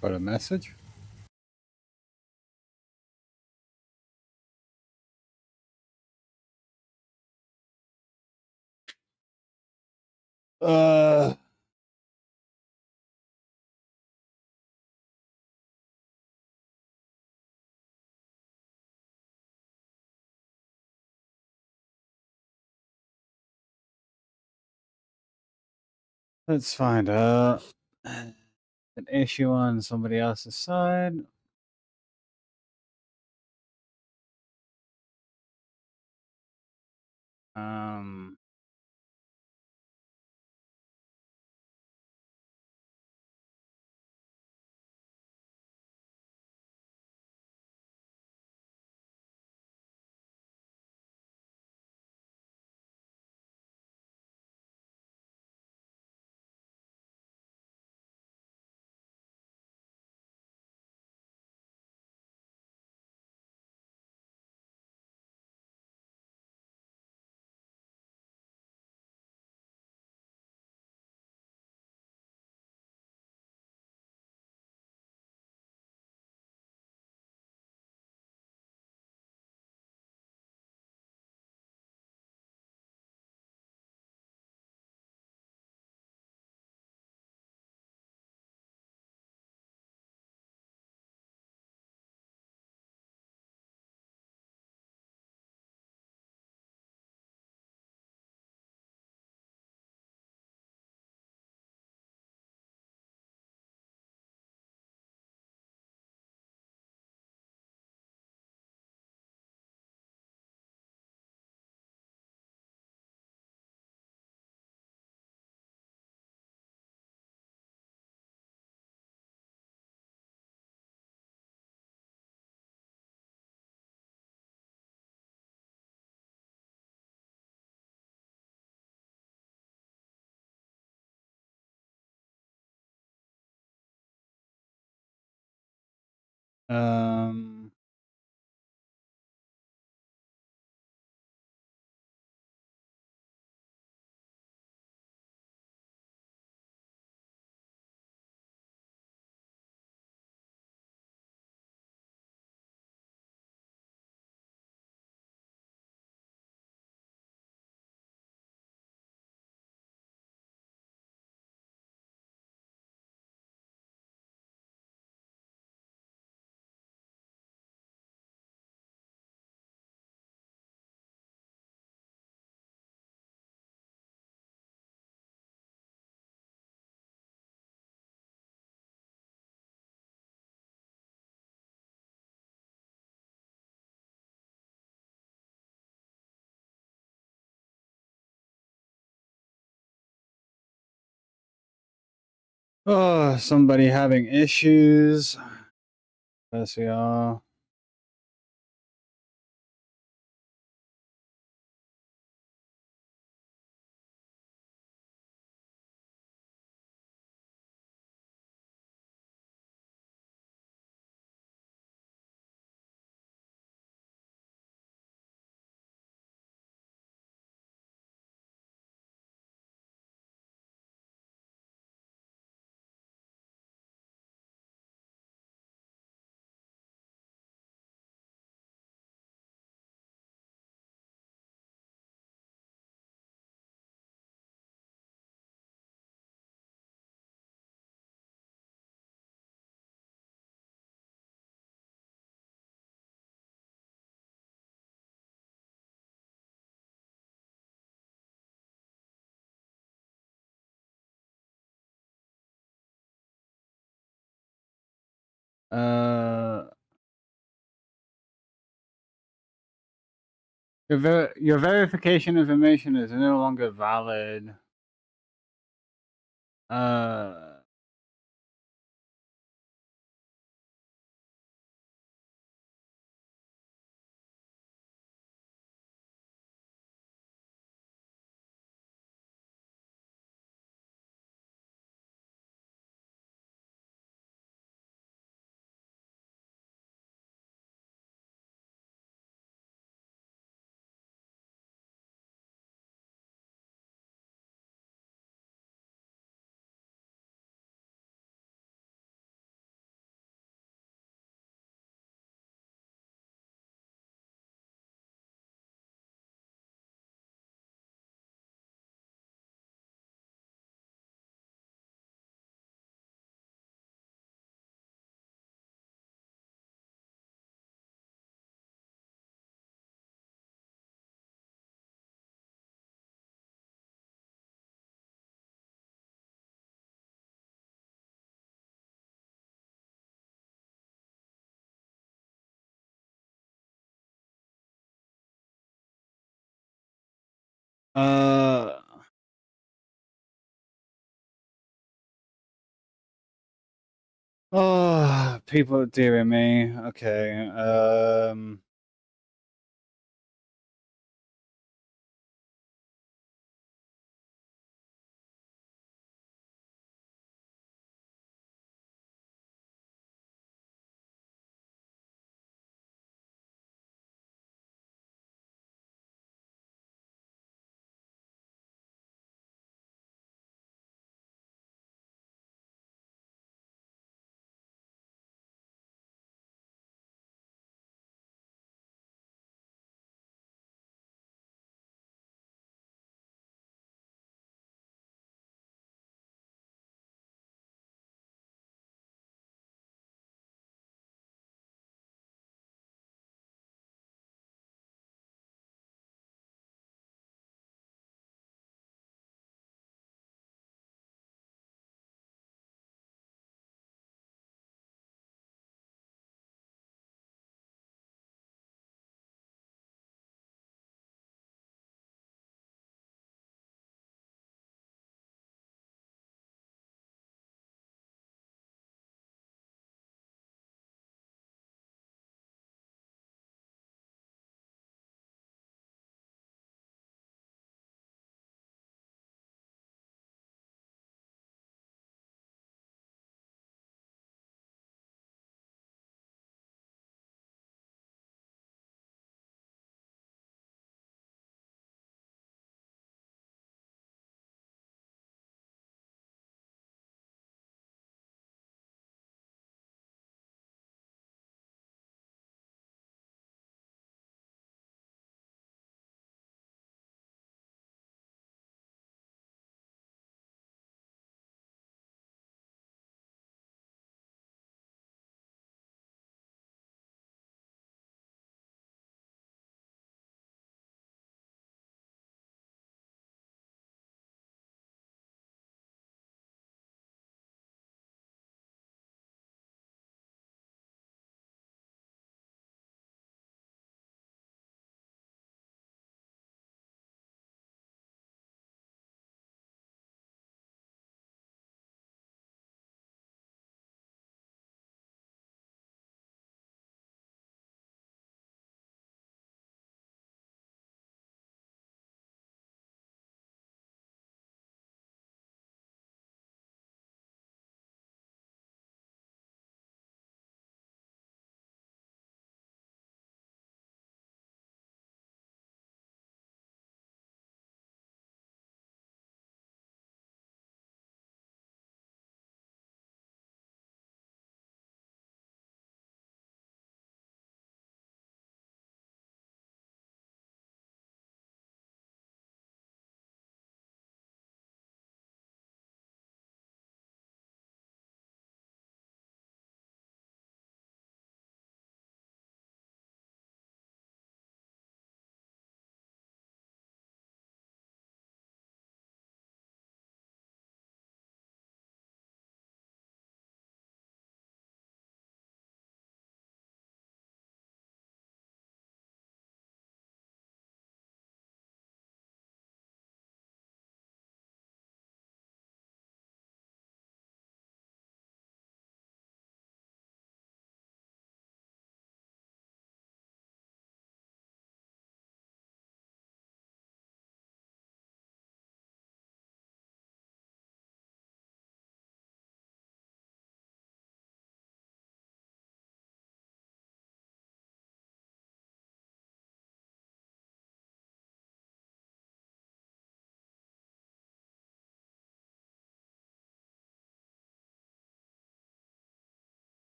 Got a message? Uh, let's find an issue on somebody else's side. Um, um, oh, somebody having issues. Yes, we are. Uh, your verification information is no longer valid. Uh, Uh, oh, people dearing me. Okay.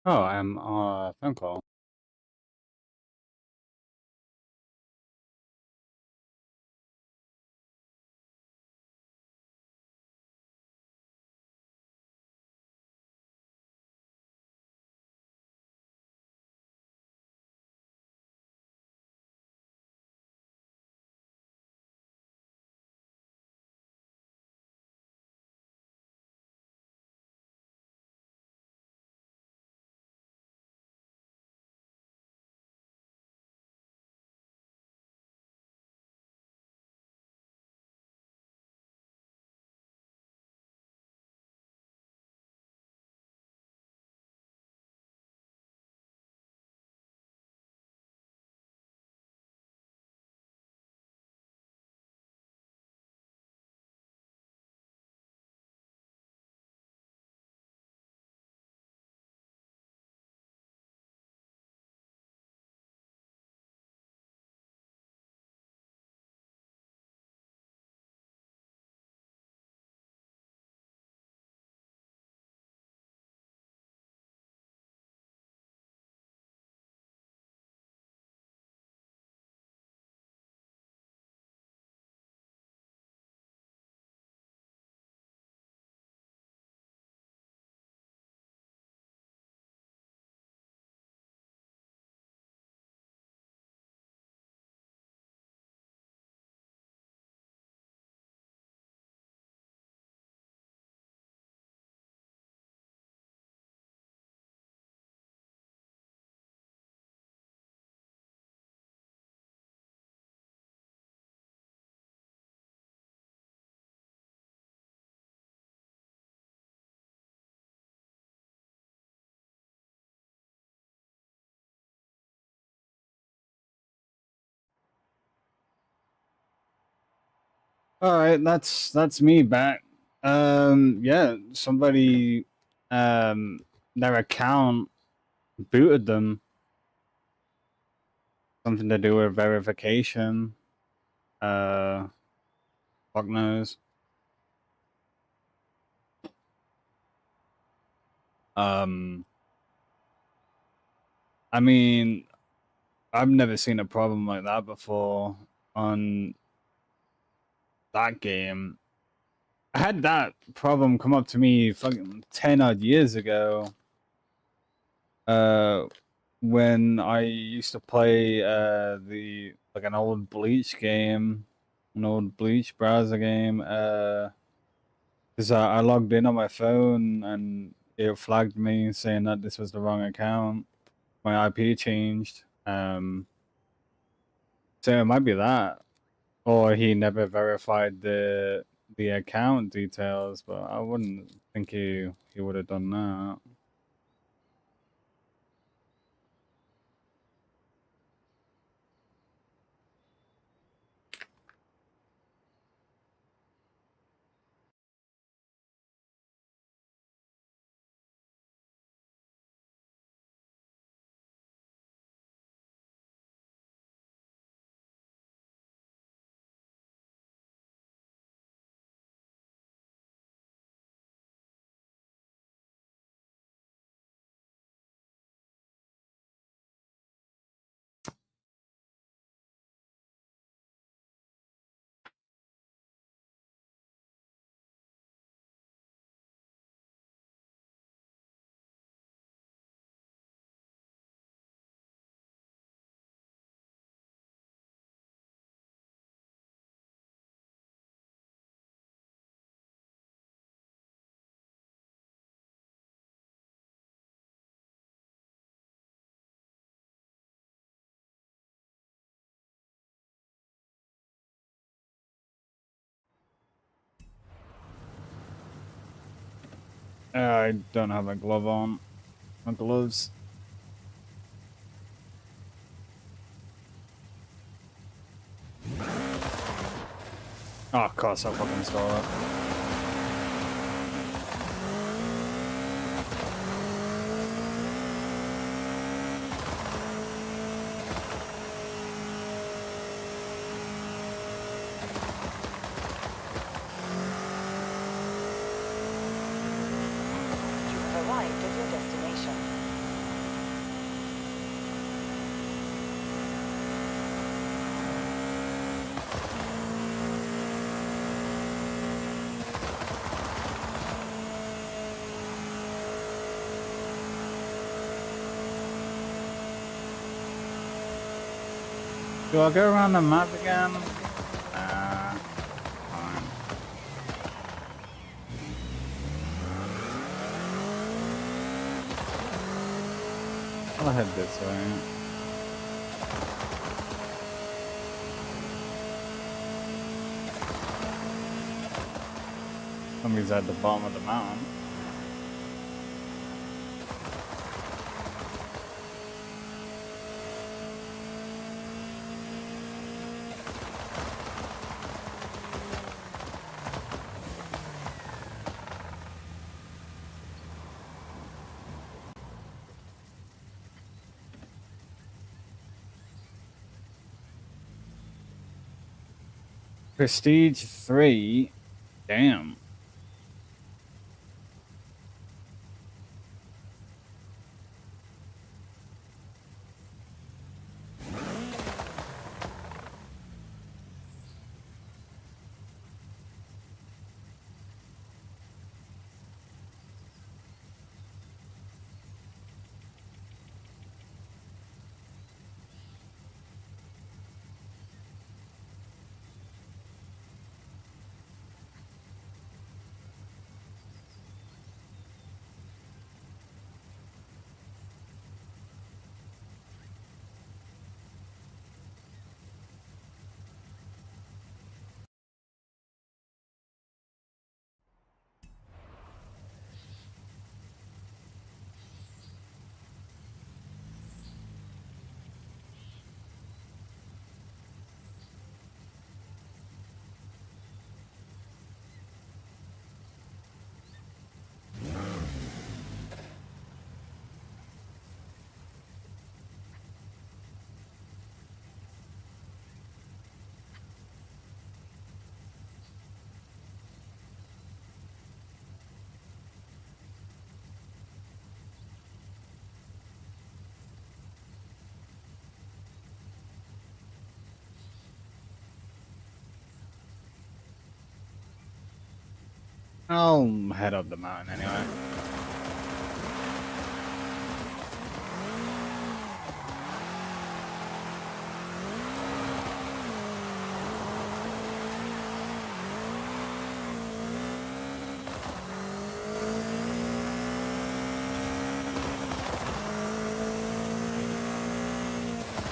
Oh, I'm on a phone call. All right, that's me back. Yeah, somebody, um, their account booted them. Something to do with verification. Uh, fuck knows. Um, I mean, I've never seen a problem like that before on that game. I had that problem come up to me fucking 10 odd years ago. Uh, when I used to play the like an old Bleach game, an old Bleach browser game. Because I logged in on my phone and it flagged me saying that this was the wrong account. My IP changed. So it might be that, or he never verified the account details. But I wouldn't think he would have done that. I don't have a glove on. My gloves. Oh, of course I fucking saw it. Arrived at your destination. Do I go around the map again? Fine. I'll head this way. Somebody's at the bottom of the mountain. Prestige 3. Damn. I'll head up the mountain anyway.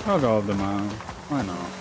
I'll go up the mountain. Why not?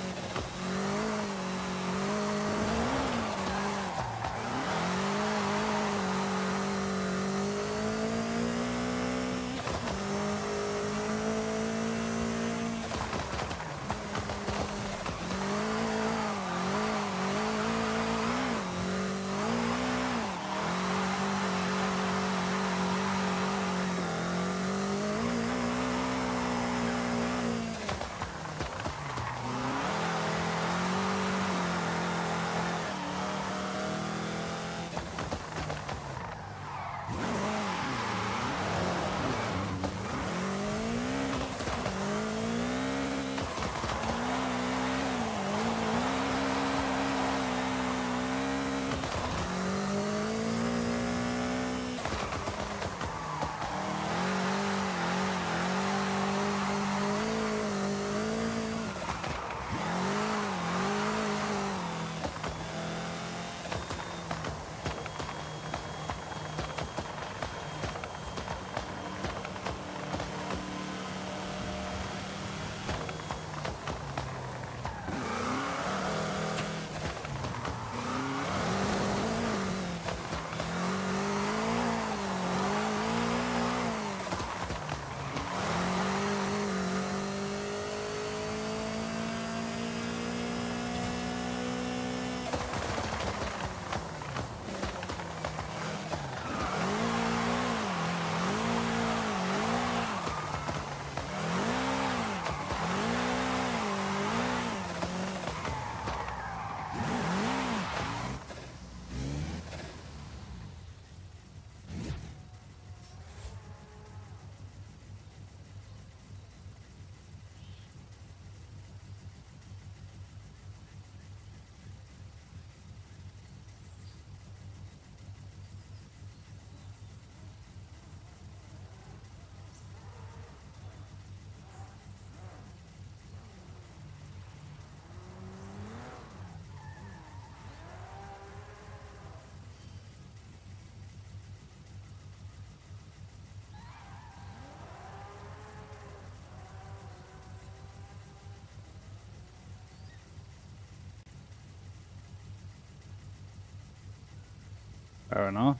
Fair enough.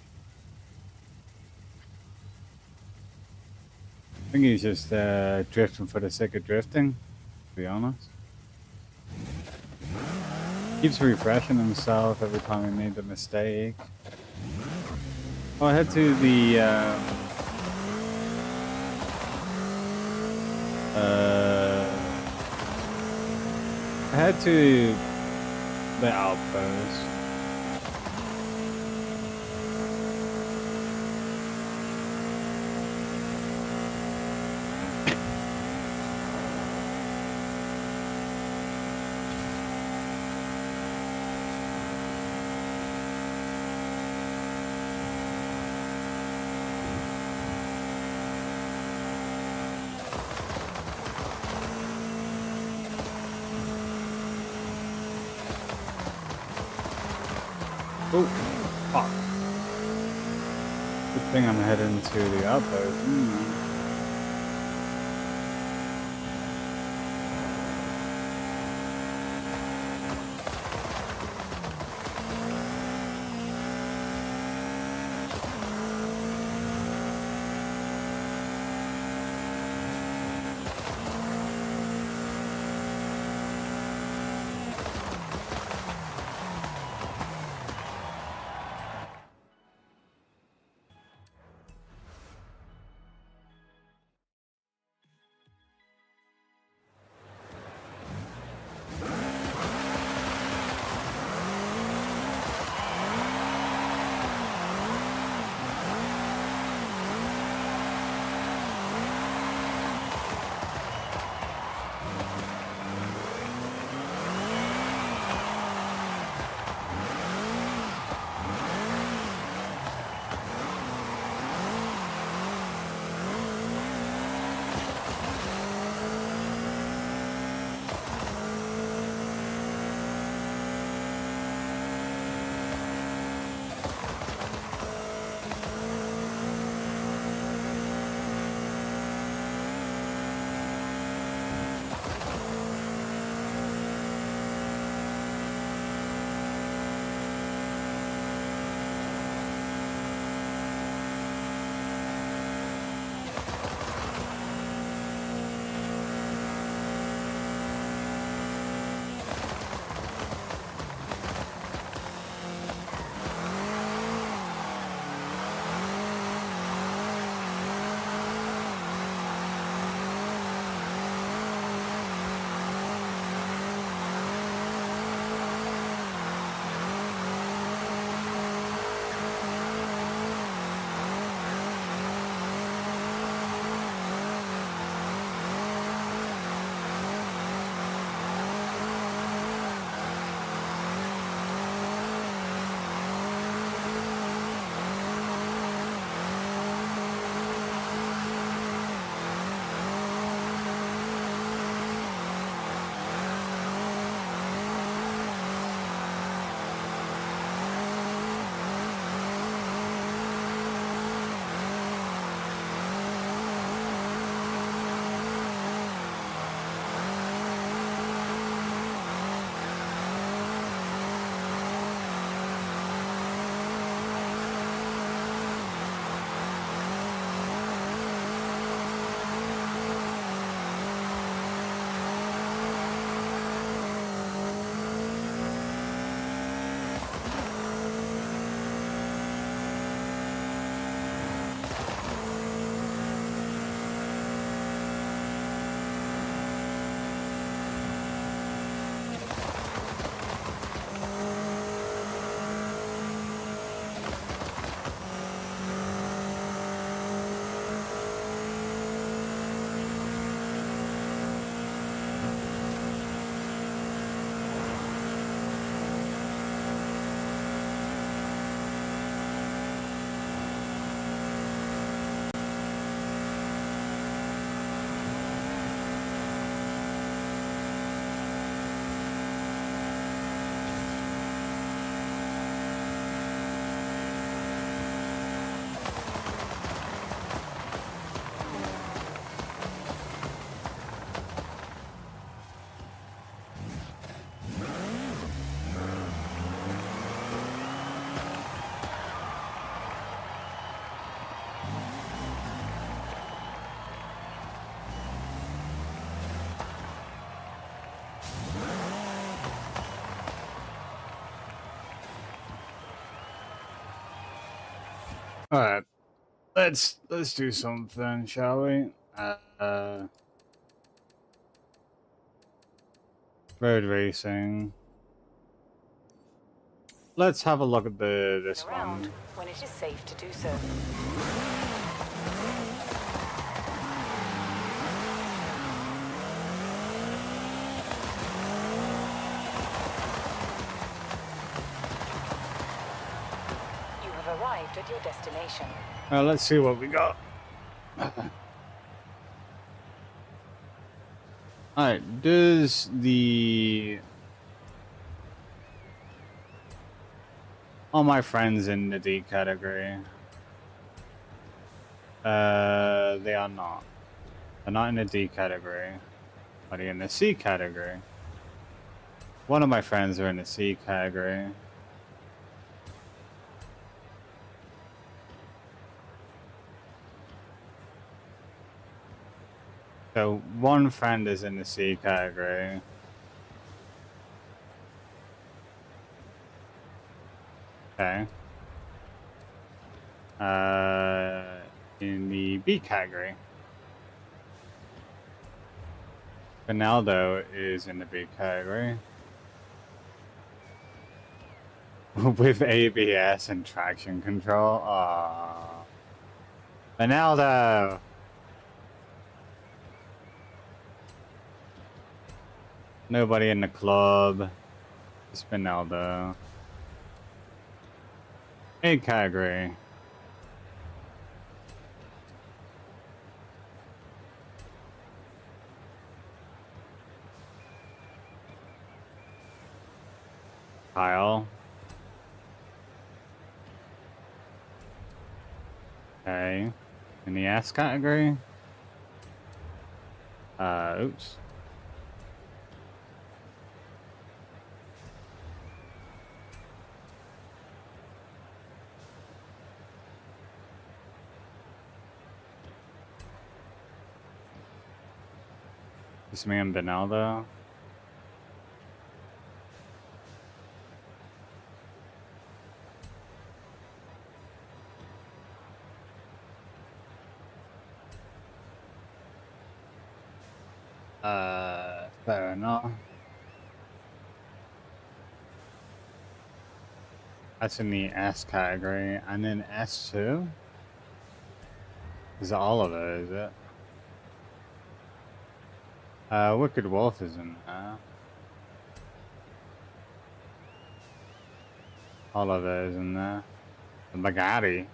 I think he's just drifting for the sake of drifting, to be honest. Keeps refreshing himself every time he made the mistake. Oh, I head to the I head to the outpost. Oh, fuck. Good thing I'm heading to the outpost. Alright, let's do something, shall we? Road racing. Let's have a look at this Around one. when it is safe to do so. You have arrived at your destination. Let's see what we got. Alright, does the... All my friends in the D category. They are not. They're not in the D category. Are they in the C category? One of my friends are in the C category. So one friend is in the C category. Okay. In the B category. Ronaldo is in the B category. With ABS and traction control. Aww. Ronaldo! Nobody in the club. It's Ronaldo. A category. Kyle. Okay. In the S category? Oops. This man Benaldo. Fair enough. That's in the S category. And then S2? Is all of it, is it? Wicked Wolf is in there. All of it is in there. The Bugatti.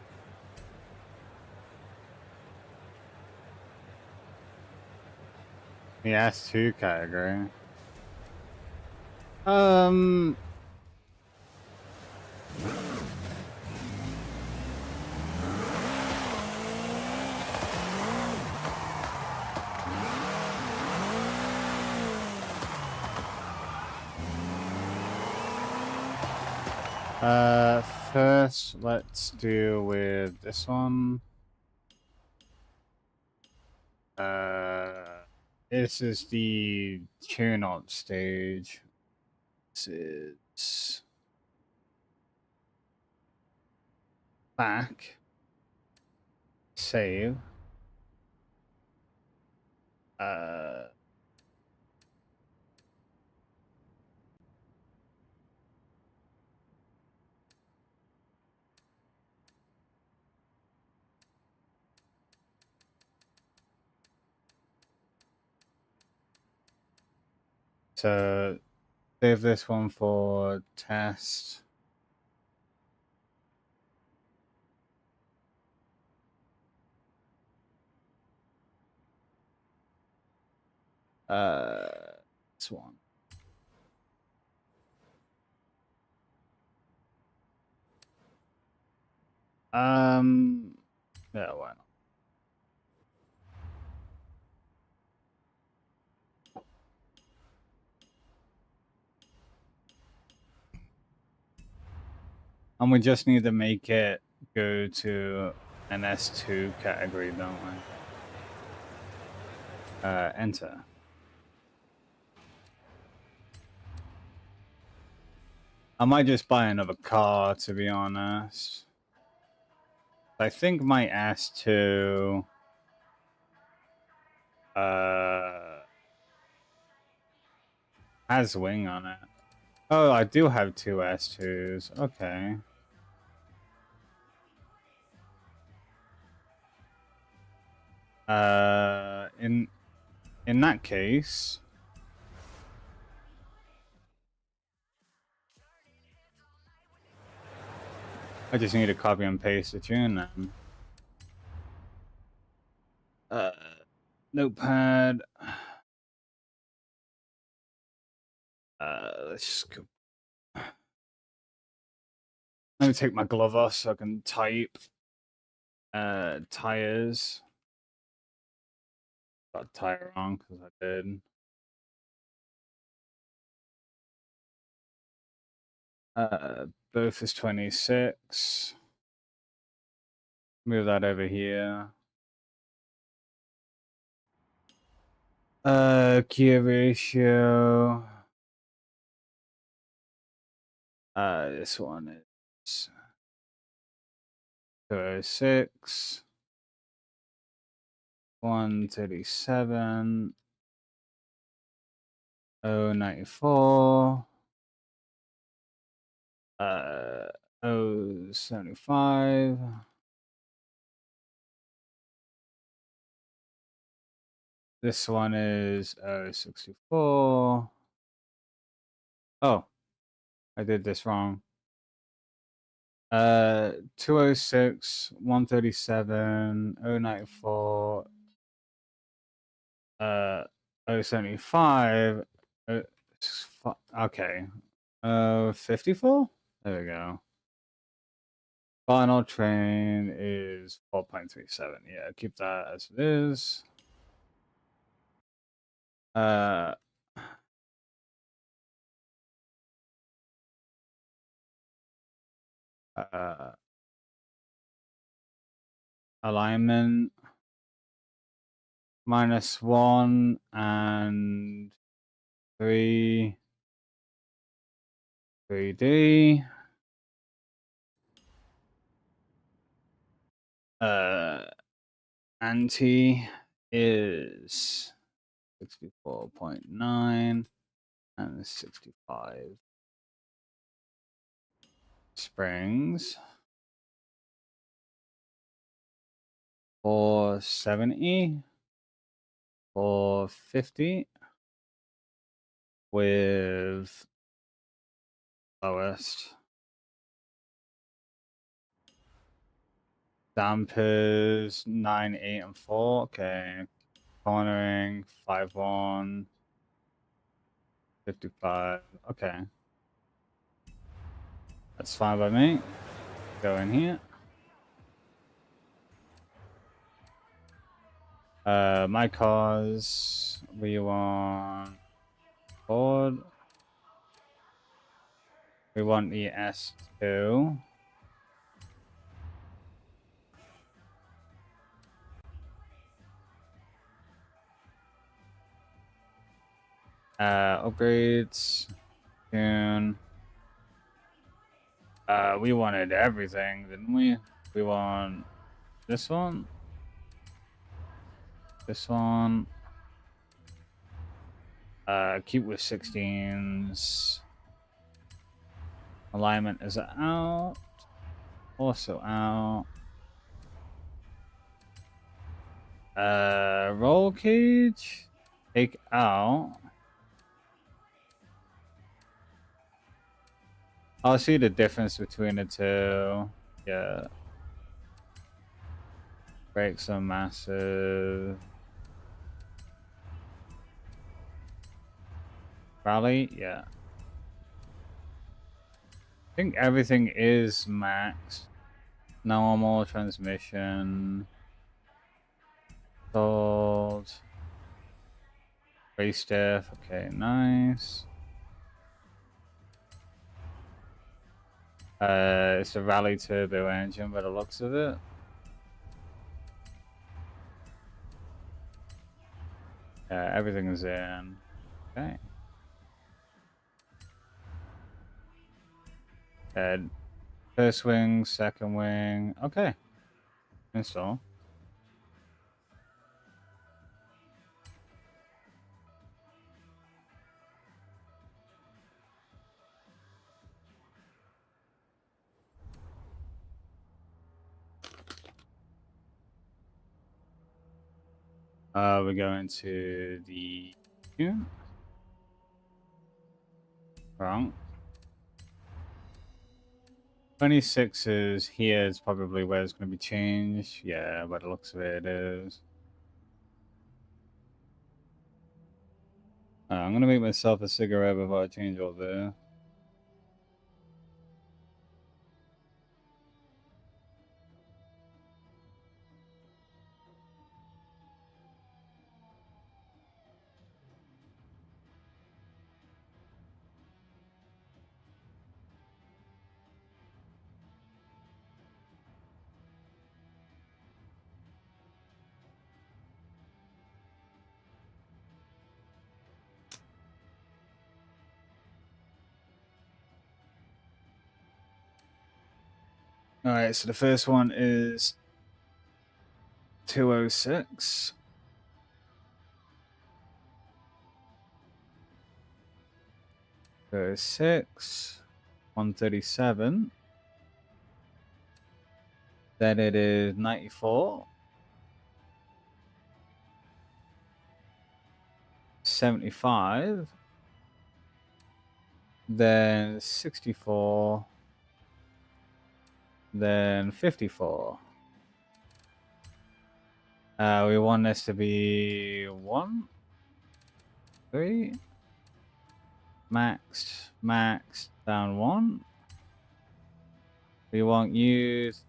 The S2 category. First, let's deal with this one. This is the tune-up stage. This is back. Save. So save this one for test. This one. Yeah, why not? And we just need to make it go to an S2 category, don't we? Enter. I might just buy another car, to be honest. I think my S2 has wing on it. Oh, I do have two S2s. Okay. In that case, I just need to copy and paste the tune then. Notepad. Let's just go. Let me take my glove off so I can type. Tires. Got tire wrong because I did. Both is 26. Move that over here. Key ratio. This one is 206. 137. 094. 075. This one is 064. Oh, I did this wrong. 206, 137, 094, 075, okay. 54? There we go. Final train is 4.37. Yeah, keep that as it is. Alignment -1 and 3D. Anti is 64.9 and 65. Springs 470, 450 with lowest. Dampers 9, 8, and 4. Okay. Cornering 5, 1, 55. Okay. That's fine by me. Go in here. My cars, we want Ford. We want the S2. Upgrades. Tune. We wanted everything, didn't we? We want this one. This one. Keep with 16s. Alignment is out. Also out. Roll cage. Take out. I'll see the difference between the two. Yeah. Brakes are massive. Rally, yeah. I think everything is max. Normal transmission. Sold. Race diff, okay, nice. It's a rally turbo engine by the looks of it. Yeah, everything is in. Okay. First wing, second wing. Okay. Install. We're going to the wrong. 26 is here is probably where it's going to be changed. Yeah, by the looks of it, it is. I'm going to make myself a cigarette before I change all this. All right, so the first one is 206. 206. 137. Then it is 94. 75. Then 64. Then 54. We want this to be 1, 3. Max, down 1. We want these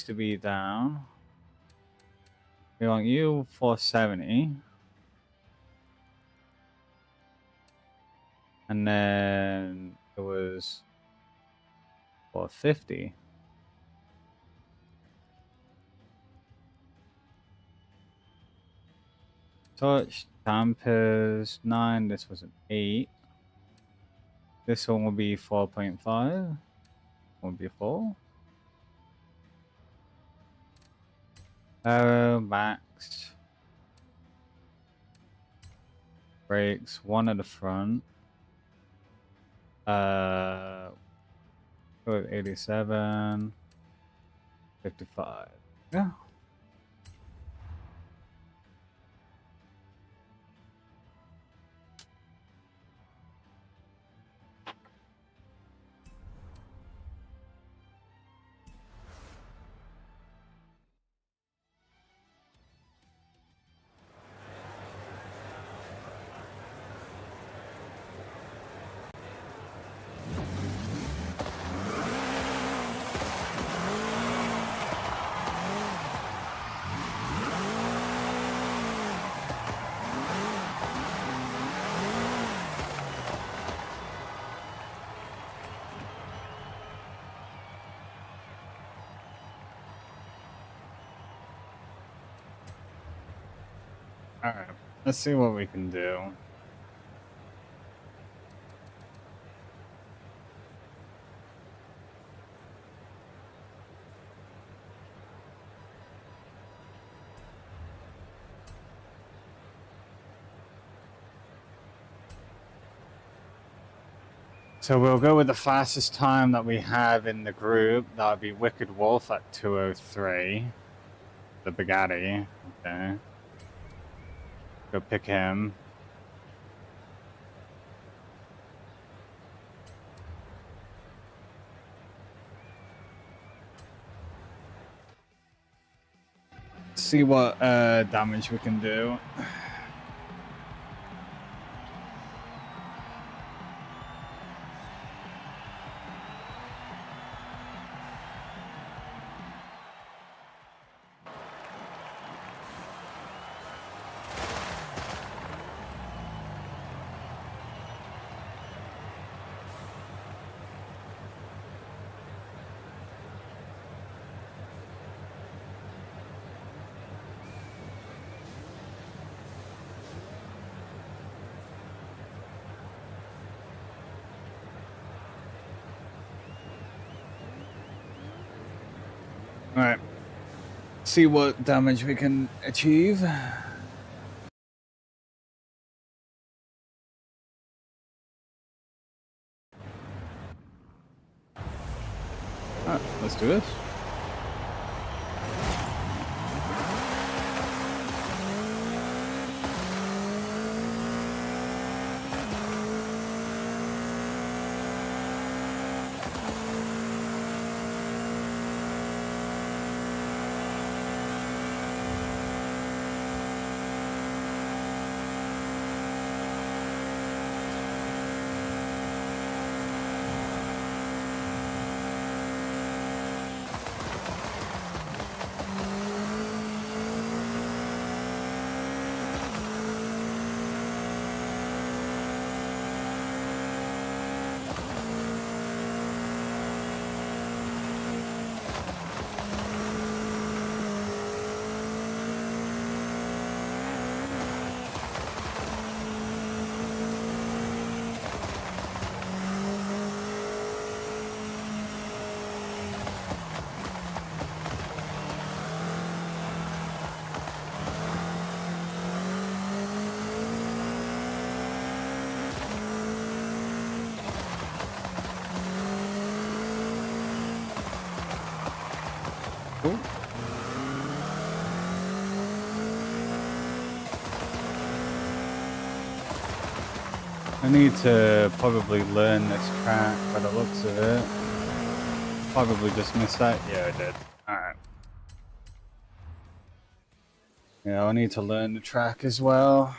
to be down. We want you 470. And then it was 450. Touch, dampers, 9. This was an 8. This one will be 4.5. Will be 4. Max. Brakes, 1 at the front. 87. 55. Yeah. Alright, let's see what we can do. So we'll go with the fastest time that we have in the group. That would be Wicked Wolf at 2:03. The Bugatti. Okay. Go pick him. See what damage we can do. All right. see what damage we can achieve. Let's do this. Cool. I need to probably learn this track by the looks of it. Probably just missed that. Yeah, I did. Alright. Yeah, I need to learn the track as well.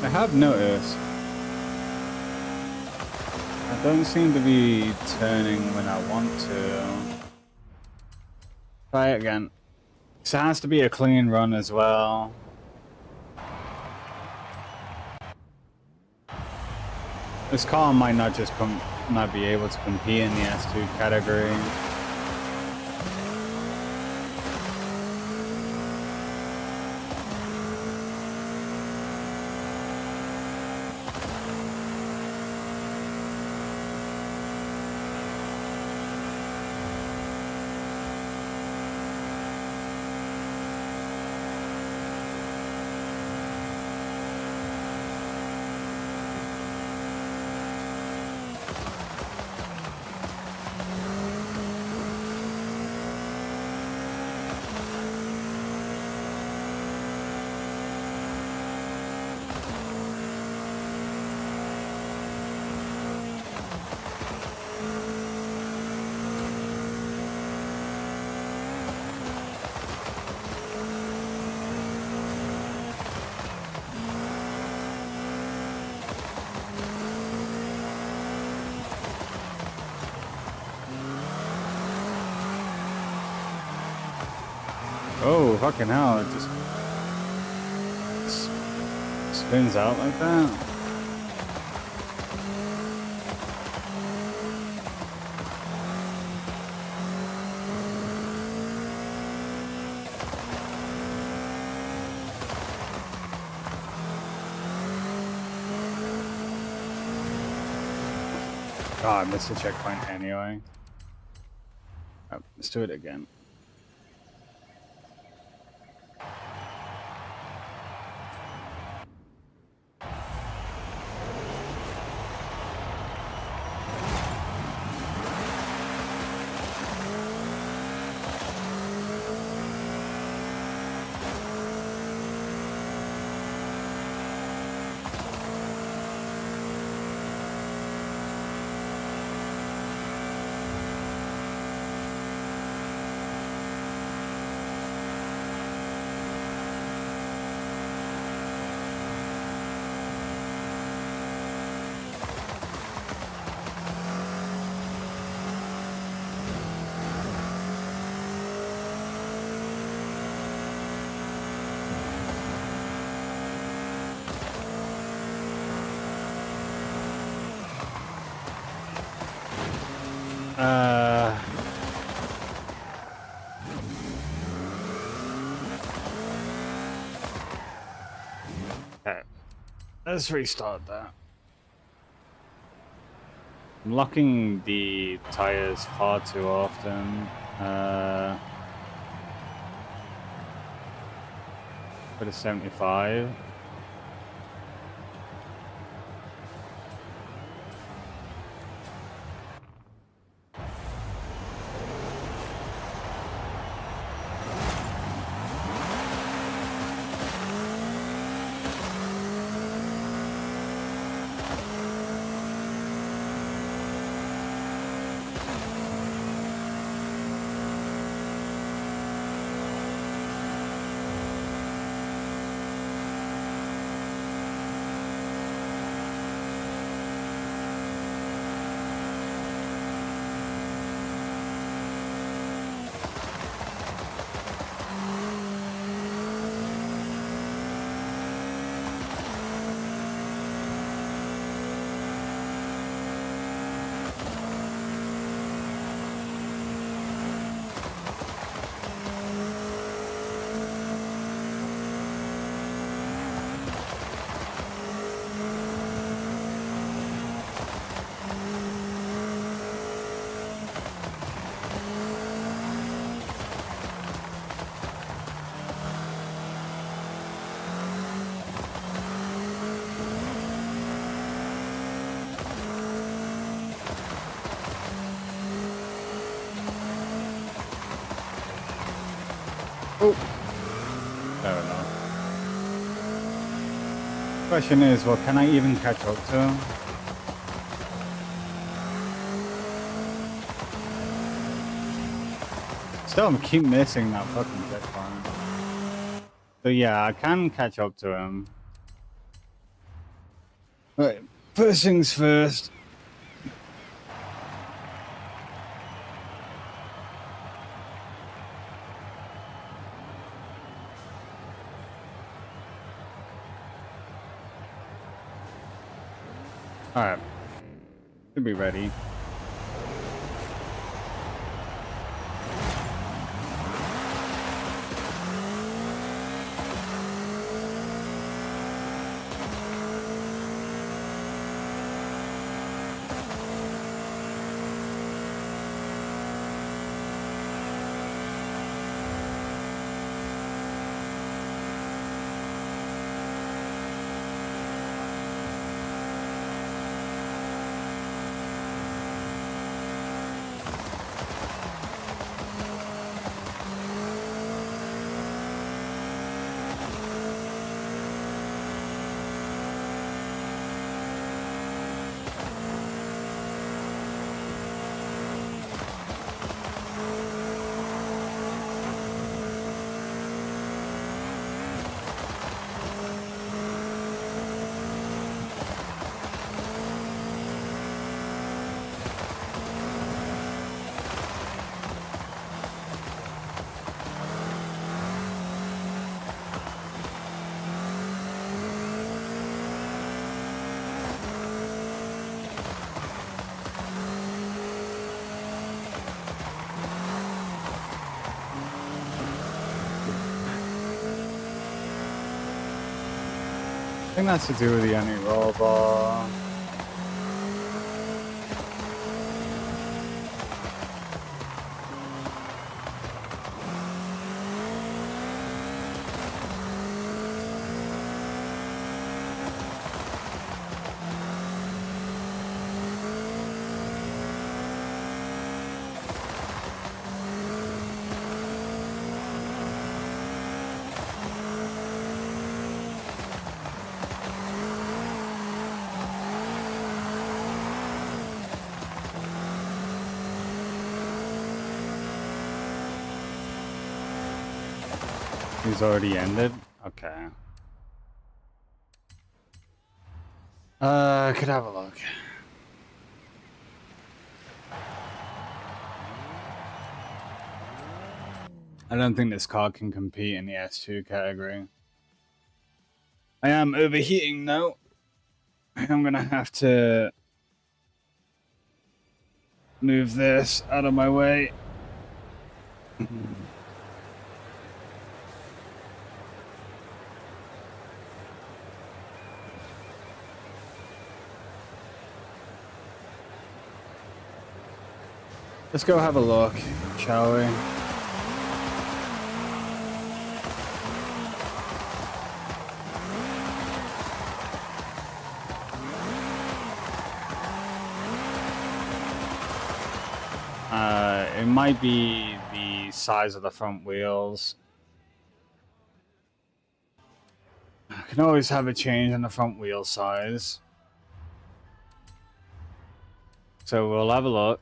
I have noticed I don't seem to be turning when I want to. Try it again. So it has to be a clean run as well. This car might not be able to compete in the S2 category. Oh, fucking hell, it just spins out like that. Oh, I missed the checkpoint anyway. Oh, let's do it again. Okay, let's restart that. I'm locking the tires far too often. Put a 75. Oh, fair enough. Question is, well, can I even catch up to him? Still, I keep missing that fucking checkpoint. So yeah, I can catch up to him. Right, first things first. Alright. Should be ready. I think that's to do with the anti-roll bar. He's already ended? Okay. Could have a look. I don't think this car can compete in the S2 category. I am overheating though. I'm gonna have to move this out of my way. Let's go have a look, shall we? It might be the size of the front wheels. I can always have a change in the front wheel size. So we'll have a look.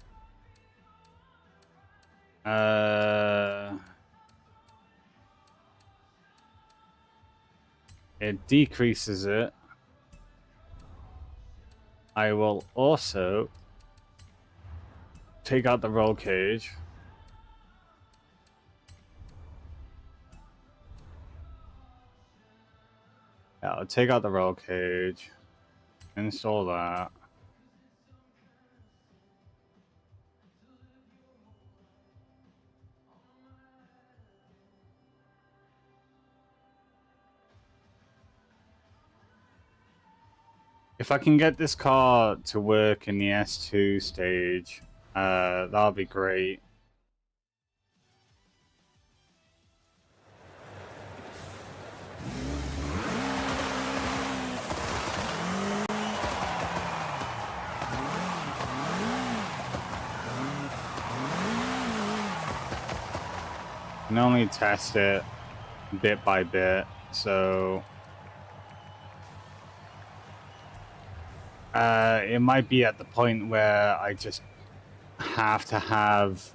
It decreases it. I will also take out the roll cage. Yeah, I'll take out the roll cage. Install that. If I can get this car to work in the S2 stage, that'll be great. I can only test it bit by bit, so it might be at the point where I just have to have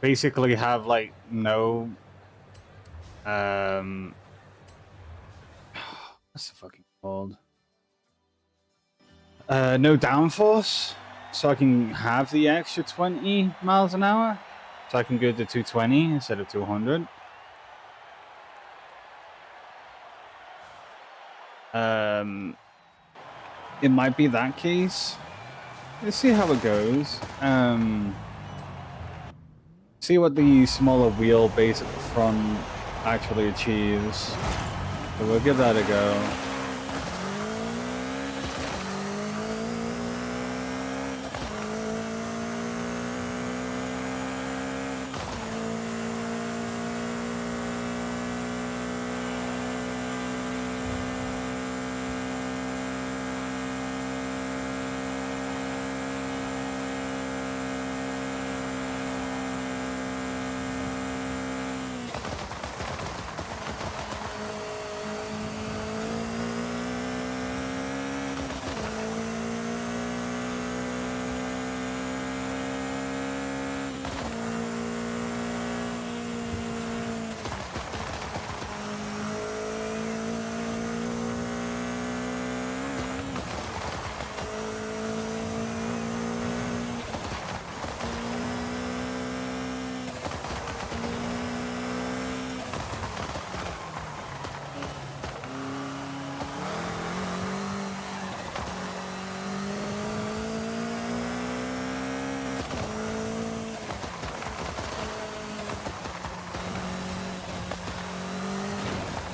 basically have like no what's the fucking called? No downforce, so I can have the extra 20 miles an hour, so I can go to 220 instead of 200. It might be that case. Let's see how it goes. See what the smaller wheelbase at the front actually achieves. So we'll give that a go.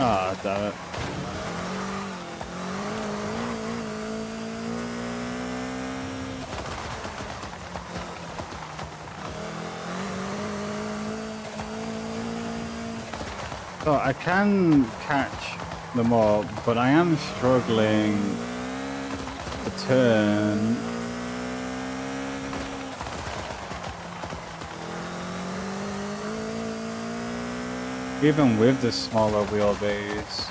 Ah, damn it. So I can catch them all, but I am struggling to turn. Even with the smaller wheelbase.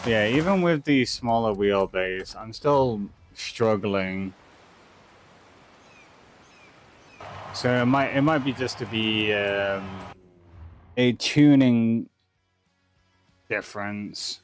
Yeah, even with the smaller wheelbase, I'm still struggling. So it might be just to be a tuning difference.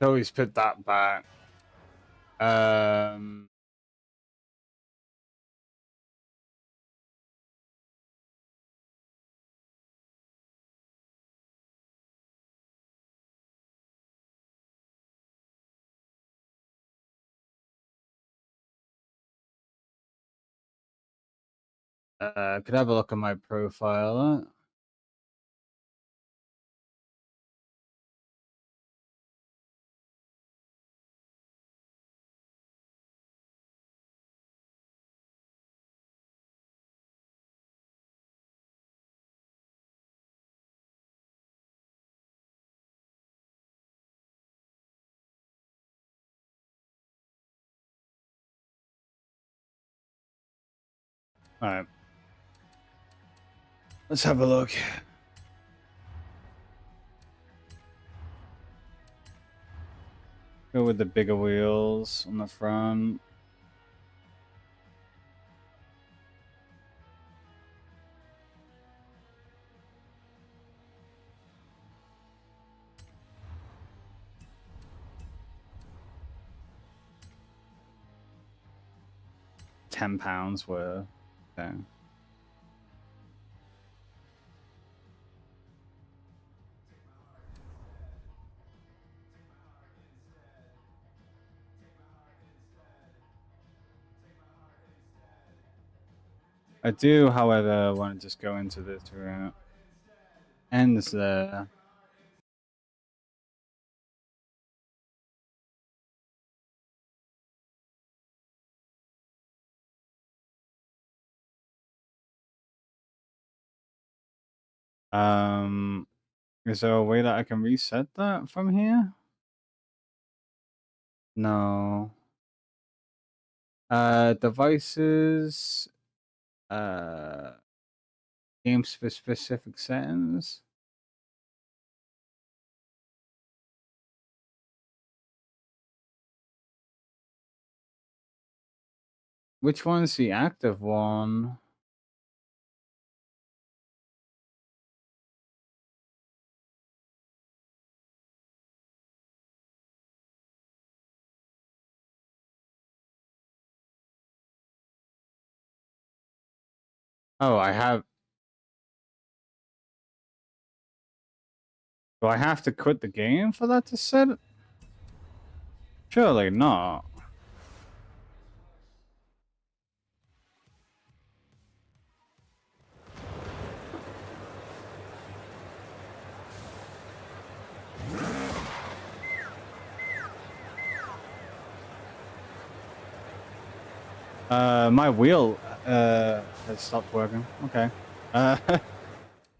always put that back. Could have a look at my profile. All right. Let's have a look. Go with the bigger wheels on the front. £10 worth. Okay. I do, however, want to just go into this route. Ends there. Is there a way that I can reset that from here? No. Devices. Games for specific settings. Which one's the active one? Oh, I have. Do I have to quit the game for that to set it? Surely not. My wheel has stopped working. Okay.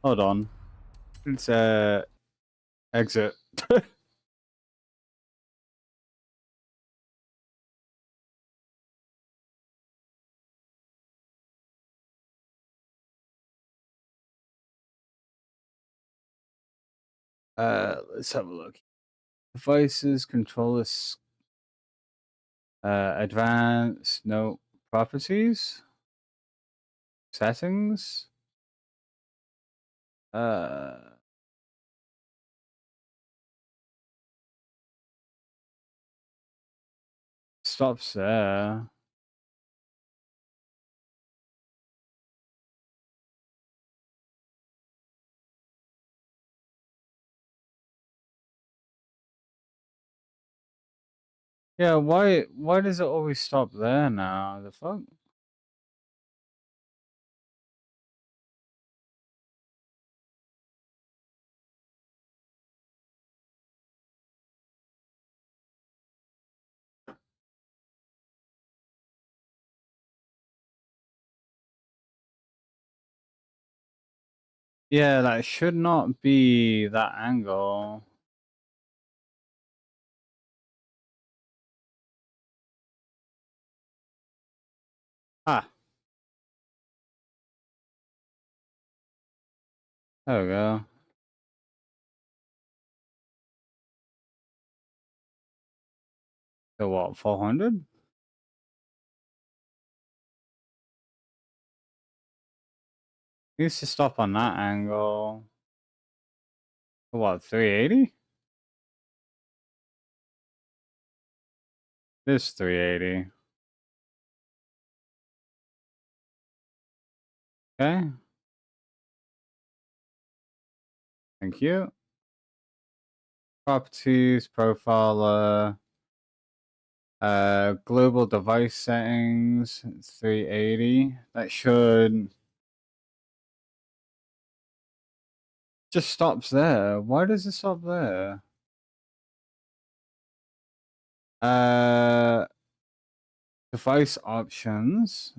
Hold on. It's exit. Let's have a look. Devices, controllers, advanced, no properties, settings. Stops there. Yeah, why does it always stop there now? The fuck? Yeah, that should not be that angle. Ah. There we go. So what, 400? Needs to stop on that angle. What, 380? This 380. Okay. Thank you. Properties, profile, global device settings, 380. That should just stops there. Why does it stop there? Device options.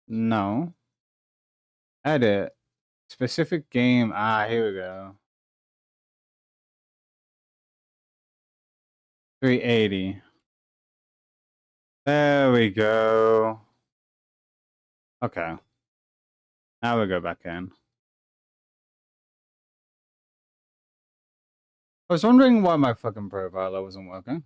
No. Edit. Specific game. Ah, here we go. 380. There we go. Okay. Now we go back in. I was wondering why my fucking profiler wasn't working.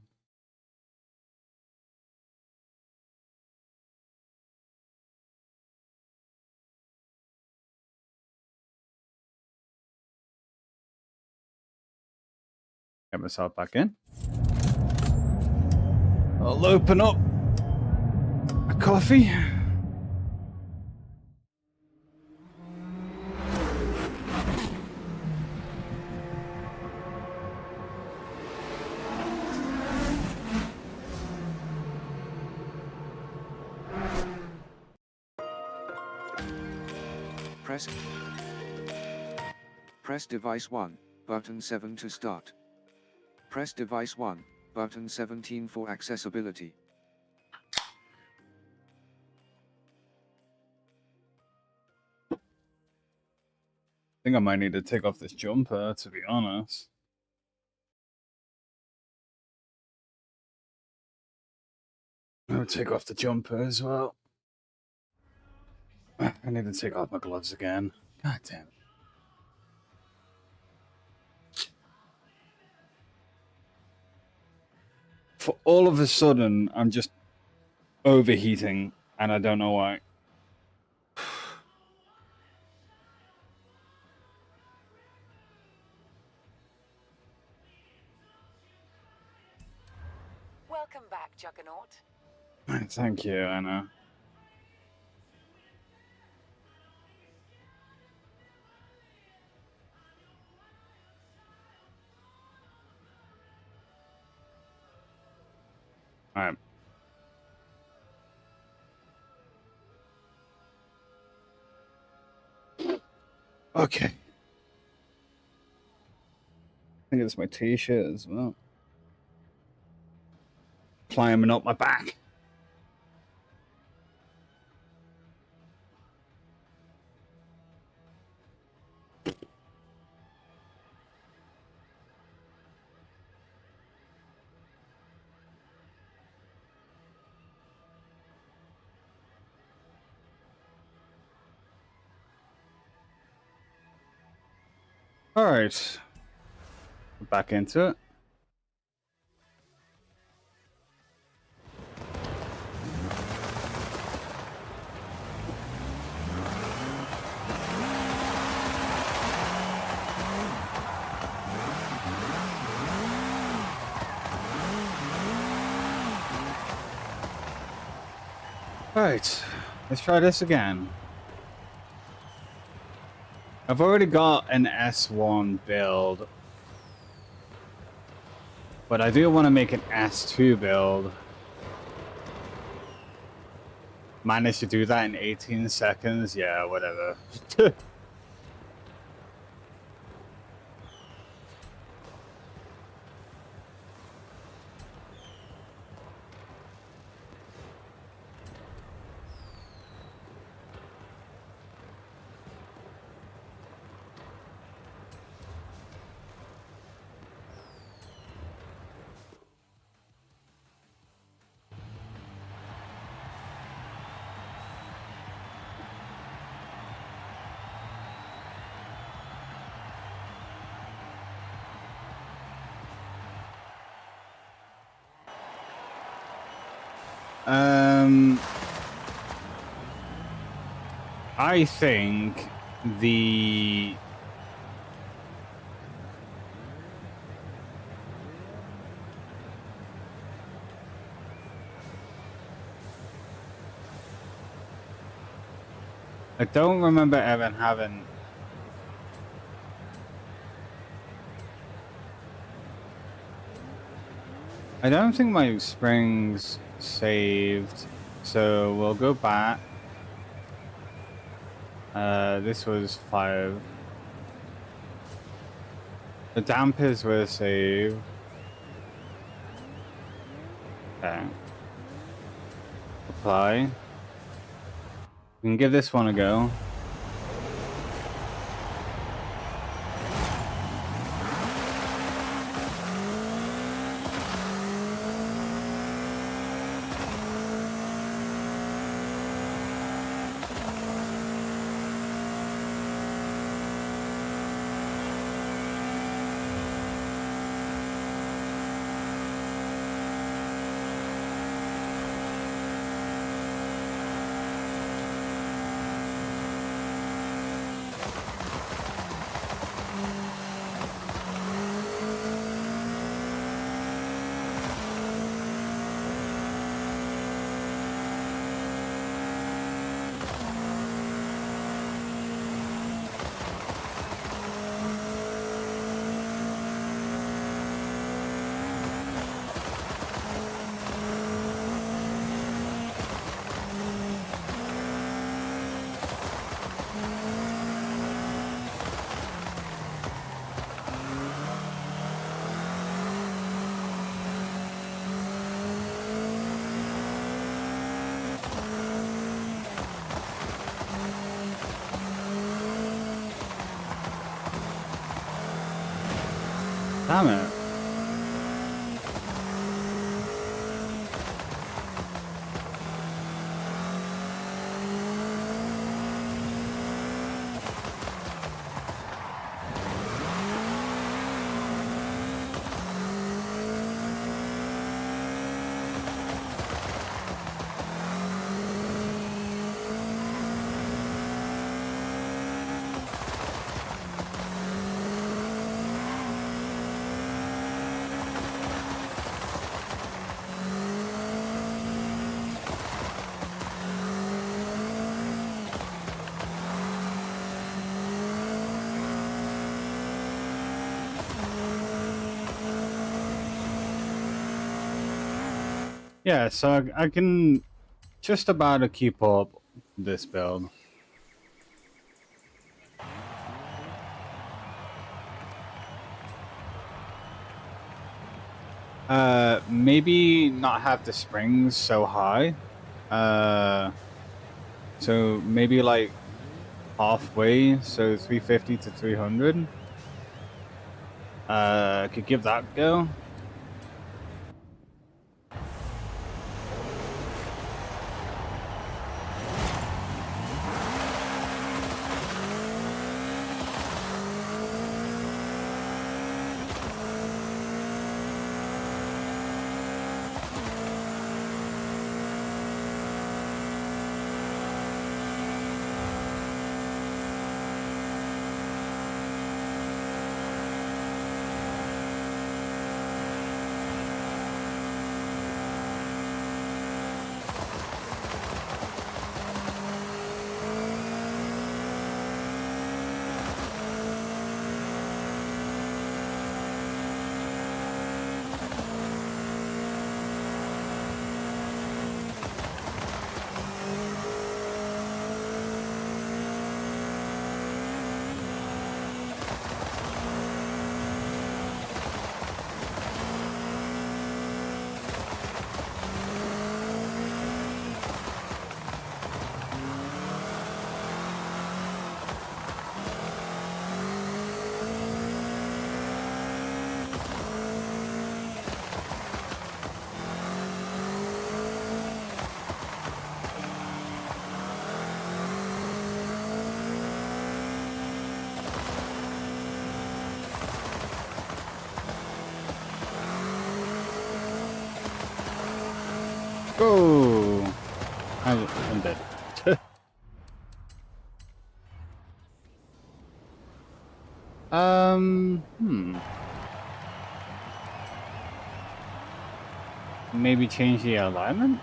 Get myself back in. I'll open up a coffee. Press device 1, button 7 to start. Press device 1, button 17 for accessibility. I think I might need to take off this jumper, to be honest. I'll take off the jumper as well. I need to take off my gloves again. God damn. For all of a sudden, I'm just overheating, and I don't know why. Welcome back, Juggernaut. Thank you, Anna. Alright. Okay. I think it's my t-shirt as well. Climbing up my back. Alright. Back into it. Alright. Let's try this again. I've already got an S1 build, but I do want to make an S2 build. Managed to do that in 18 seconds? Yeah, whatever. I think the I don't remember ever having... I don't think my springs saved, so we'll go back. This was 5. The dampers were saved. Okay. Apply. We can give this one a go. Damn it. Yeah, so I can just about keep up this build. Maybe not have the springs so high. So maybe like halfway, so 350 to 300. Could give that a go. Go! I'm dead. Maybe change the alignment?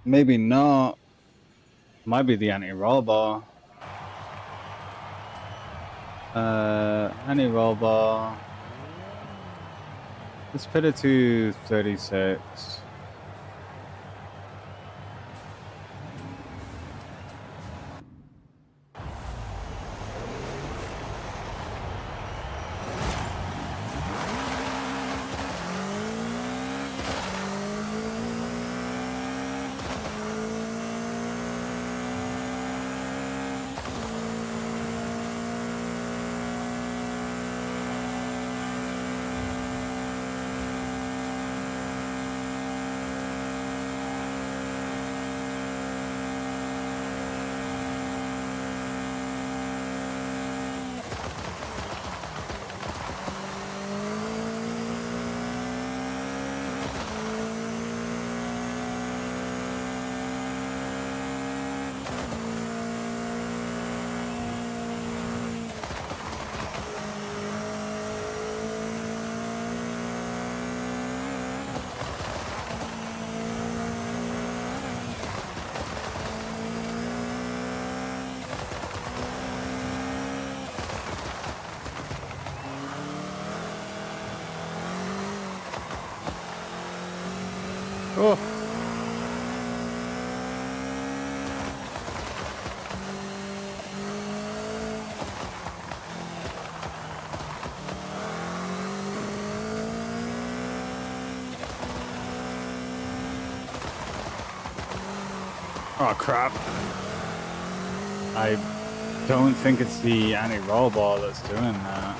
Maybe not. Might be the anti-roll bar. Anti-roll bar. Let's put it to 36. Oh. Oh crap. I don't think it's the anti-roll bar that's doing that.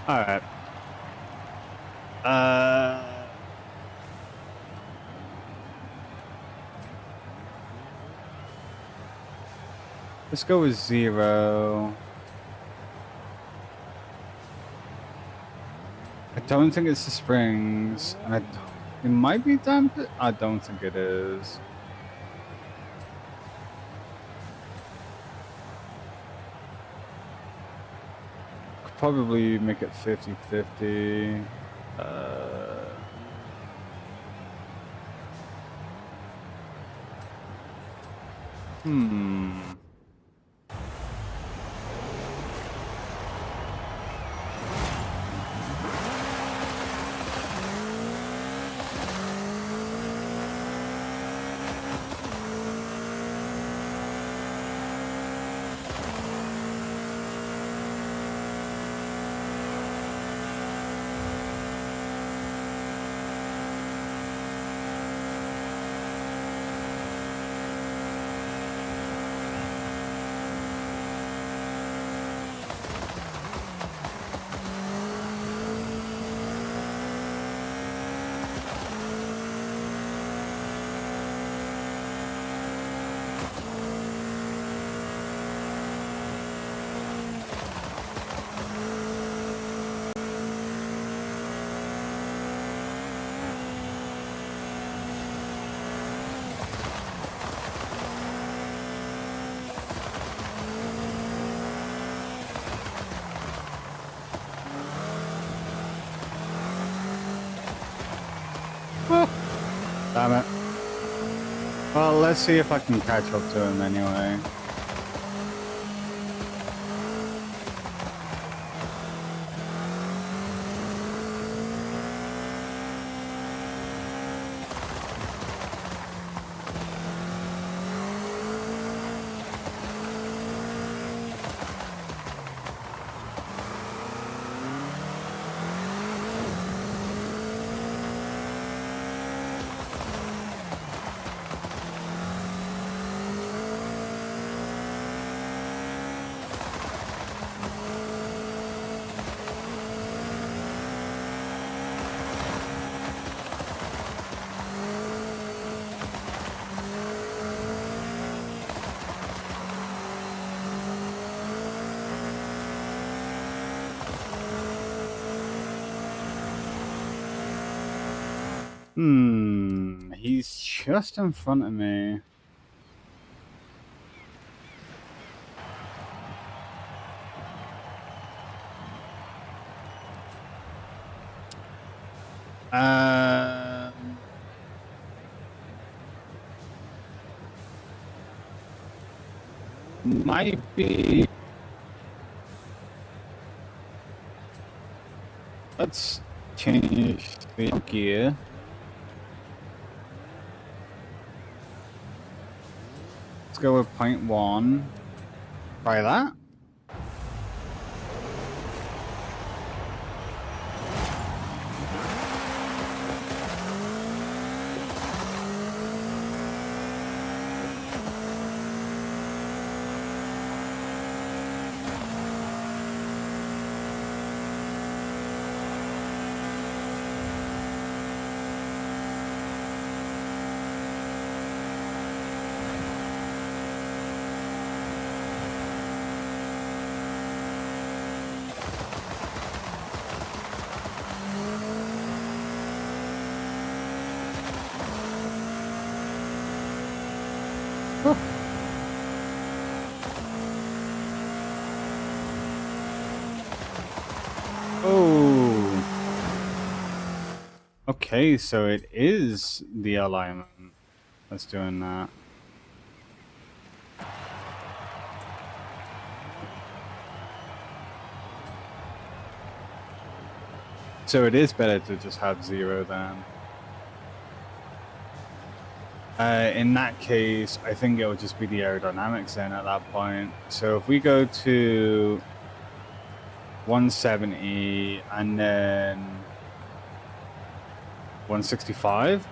Alright. Let's go with 0. I don't think it's the springs. And it might be damp. I don't think it is. Could probably make it 50-50. Damn it. Well, let's see if I can catch up to him anyway. He's just in front of me. Might be. Let's change the gear. Let's go with 0.1. Try that. Oh. Okay, so it is the alignment that's doing that. So it is better to just have 0 then. In that case, I think it would just be the aerodynamics then at that point. So if we go to 170 and then 165.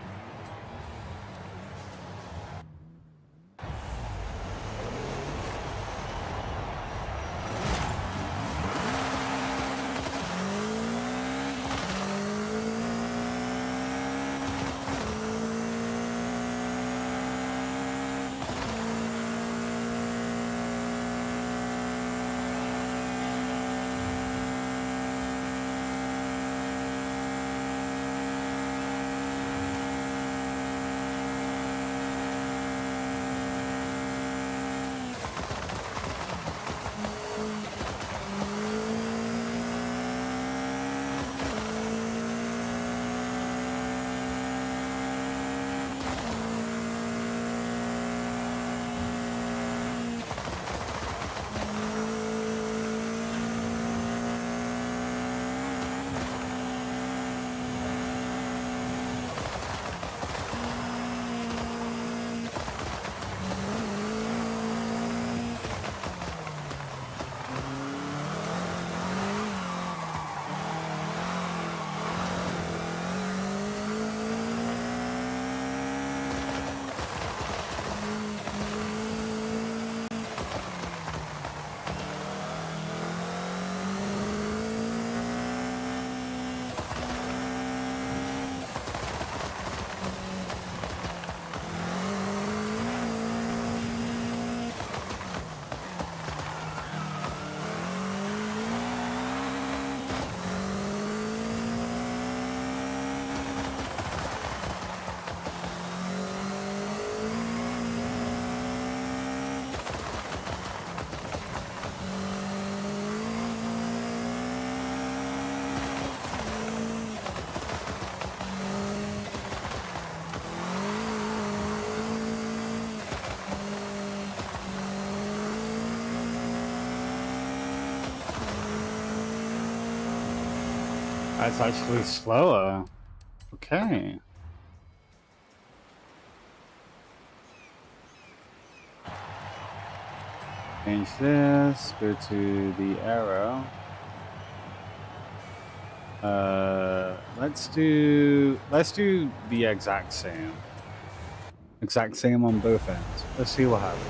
That's actually slower. Okay. Change this, go to the arrow. Let's do the exact same. Exact same on both ends. Let's see what happens.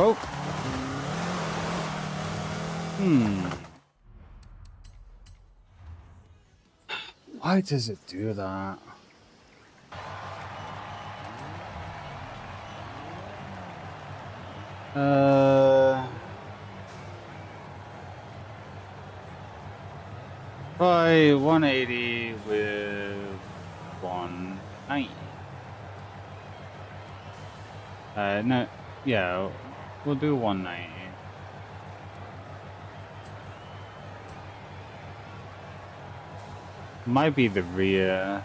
Go. Why does it do that? Try 180 with 190. No, yeah, we'll do 190. Might be the rear.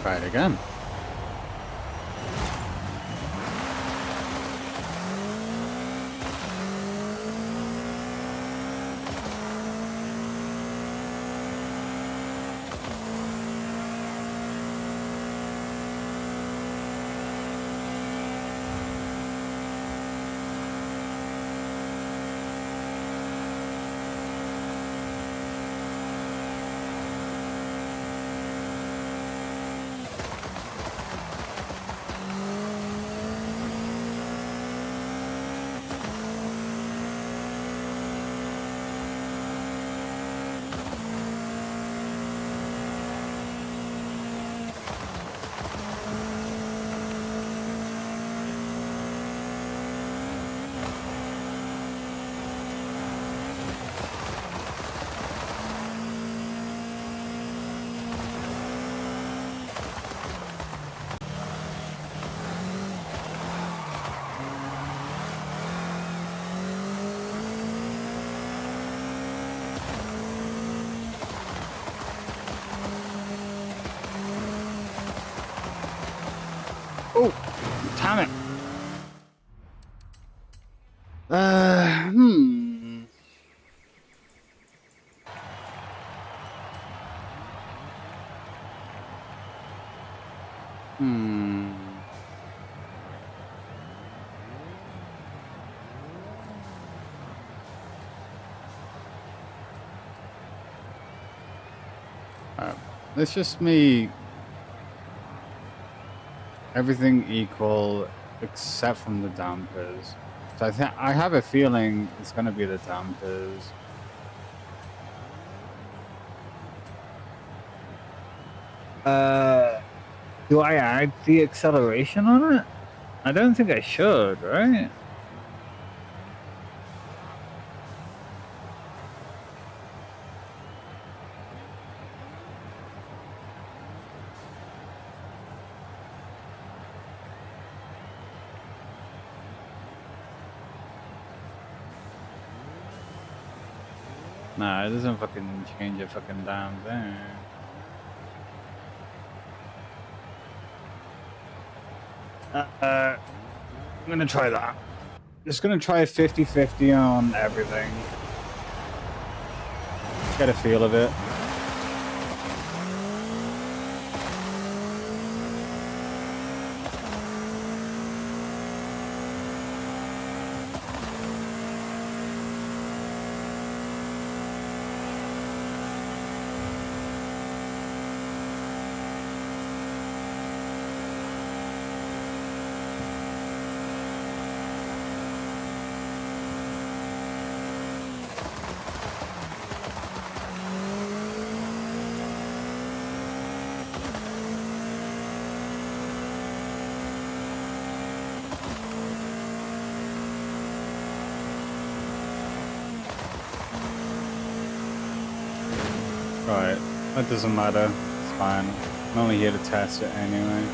Try it again. Oh, damn it. Let's just make everything equal except from the dampers. So I have a feeling it's gonna be the dampers. Do I add the acceleration on it? I don't think I should, right? Nah, it doesn't fucking change a fucking damn thing. I'm gonna try that. Just gonna try 50-50 on everything. Get a feel of it. Right, that doesn't matter. It's fine. I'm only here to test it anyway.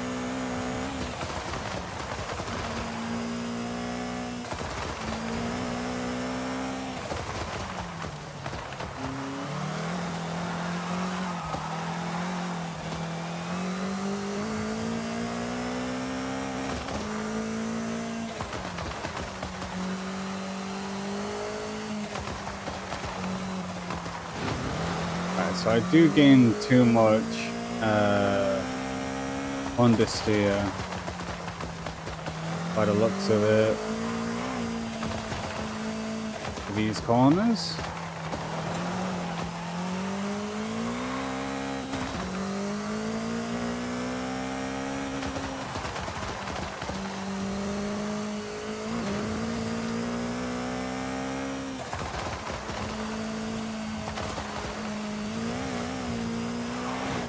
So I do gain too much understeer by the looks of it. these corners.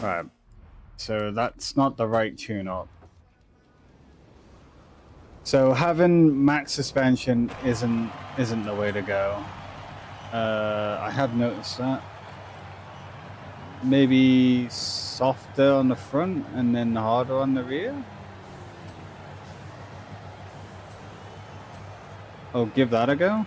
Right, so that's not the right tune-up. So having max suspension isn't the way to go. I have noticed that. Maybe softer on the front and then harder on the rear. Oh, give that a go.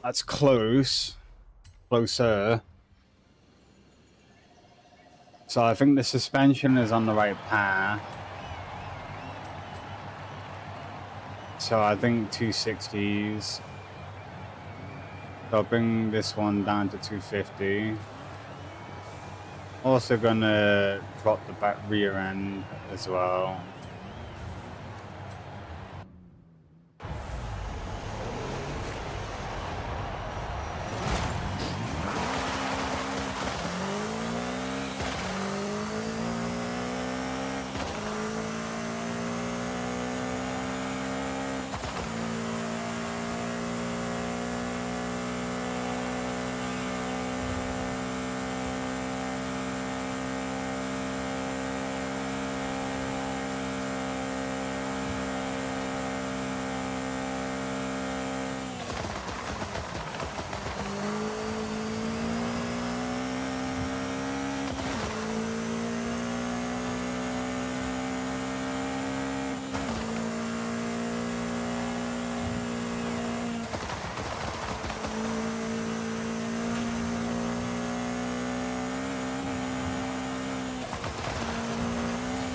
That's close. Closer. So I think the suspension is on the right path. So I think 260s. So I'll bring this one down to 250. Also gonna drop the back rear end as well.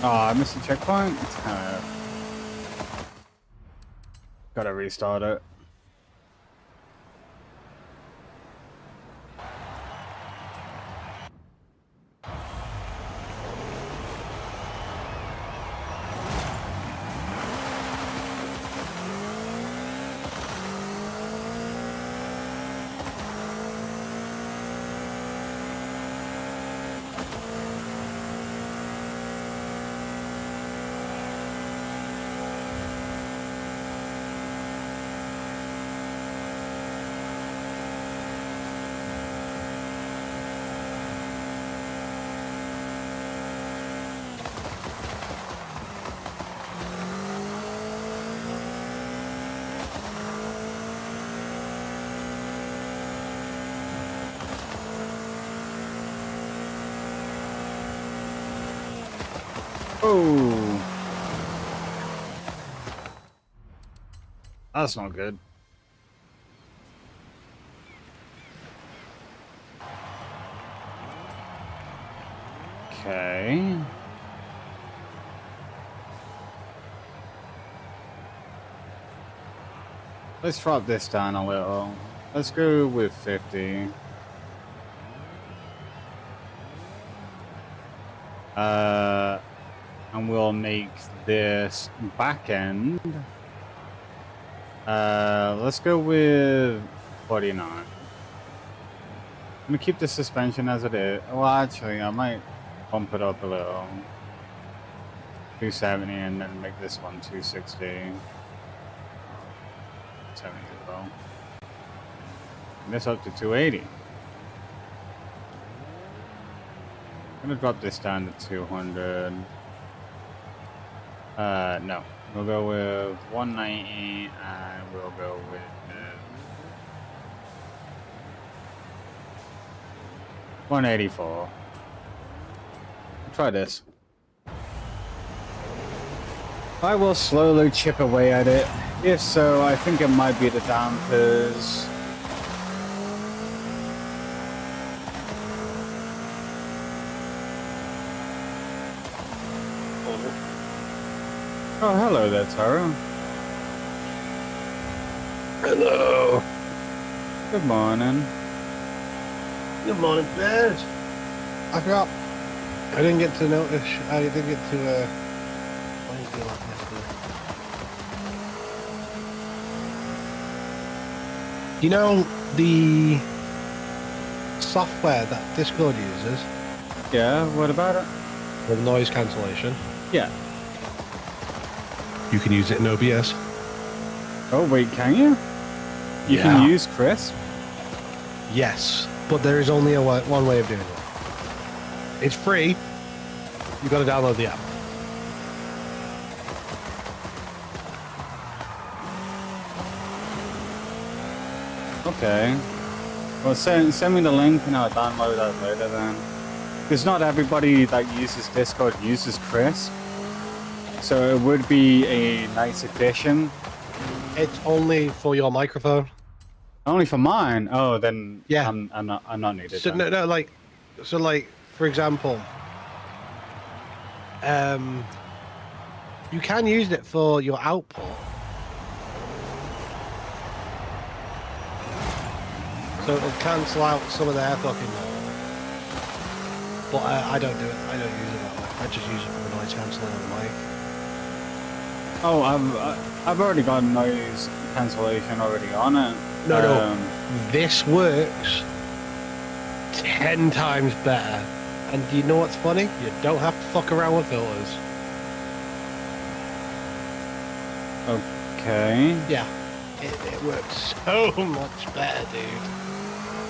Oh, I missed the checkpoint. Gotta restart it. Oh, that's not good. Okay. Let's drop this down a little. Let's go with 50. And we'll make this back end. Let's go with 49. I'm gonna keep the suspension as it is. Well, actually, I might bump it up a little. 270 and then make this one 260. 70 as well. And this up to 280. I'm gonna drop this down to 200. No. We'll go with 190 and we'll go with 184. Try this. I will slowly chip away at it. If so, I think it might be the dampers. Oh, hello there, Taro. Hello. Good morning. Good morning, Bears. I forgot. I didn't get to notice. I didn't get to. What did you do like yesterday? You know the software that Discord uses Yeah, what about it? with noise cancellation. Yeah. You can use it in OBS. Oh, wait, can you? You Yeah. can use Crisp? Yes, but there is only one way of doing it. It's free. You got to download the app. Okay. Well, send me the link and I'll download that later then. Because not everybody that uses Discord uses Crisp. So it would be a nice addition. It's only for your microphone. Only for mine? Oh, then Yeah. I'm not needed. So then. no, like, for example, you can use it for your output. So it'll cancel out some of their fucking noise. But I don't do it. I don't use it that way. I just use it for the noise cancelling on the mic. Oh, I've already got noise cancellation already on it. No. This works 10 times better. And do you know what's funny? You don't have to fuck around with filters. Okay. Yeah. It works so much better, dude.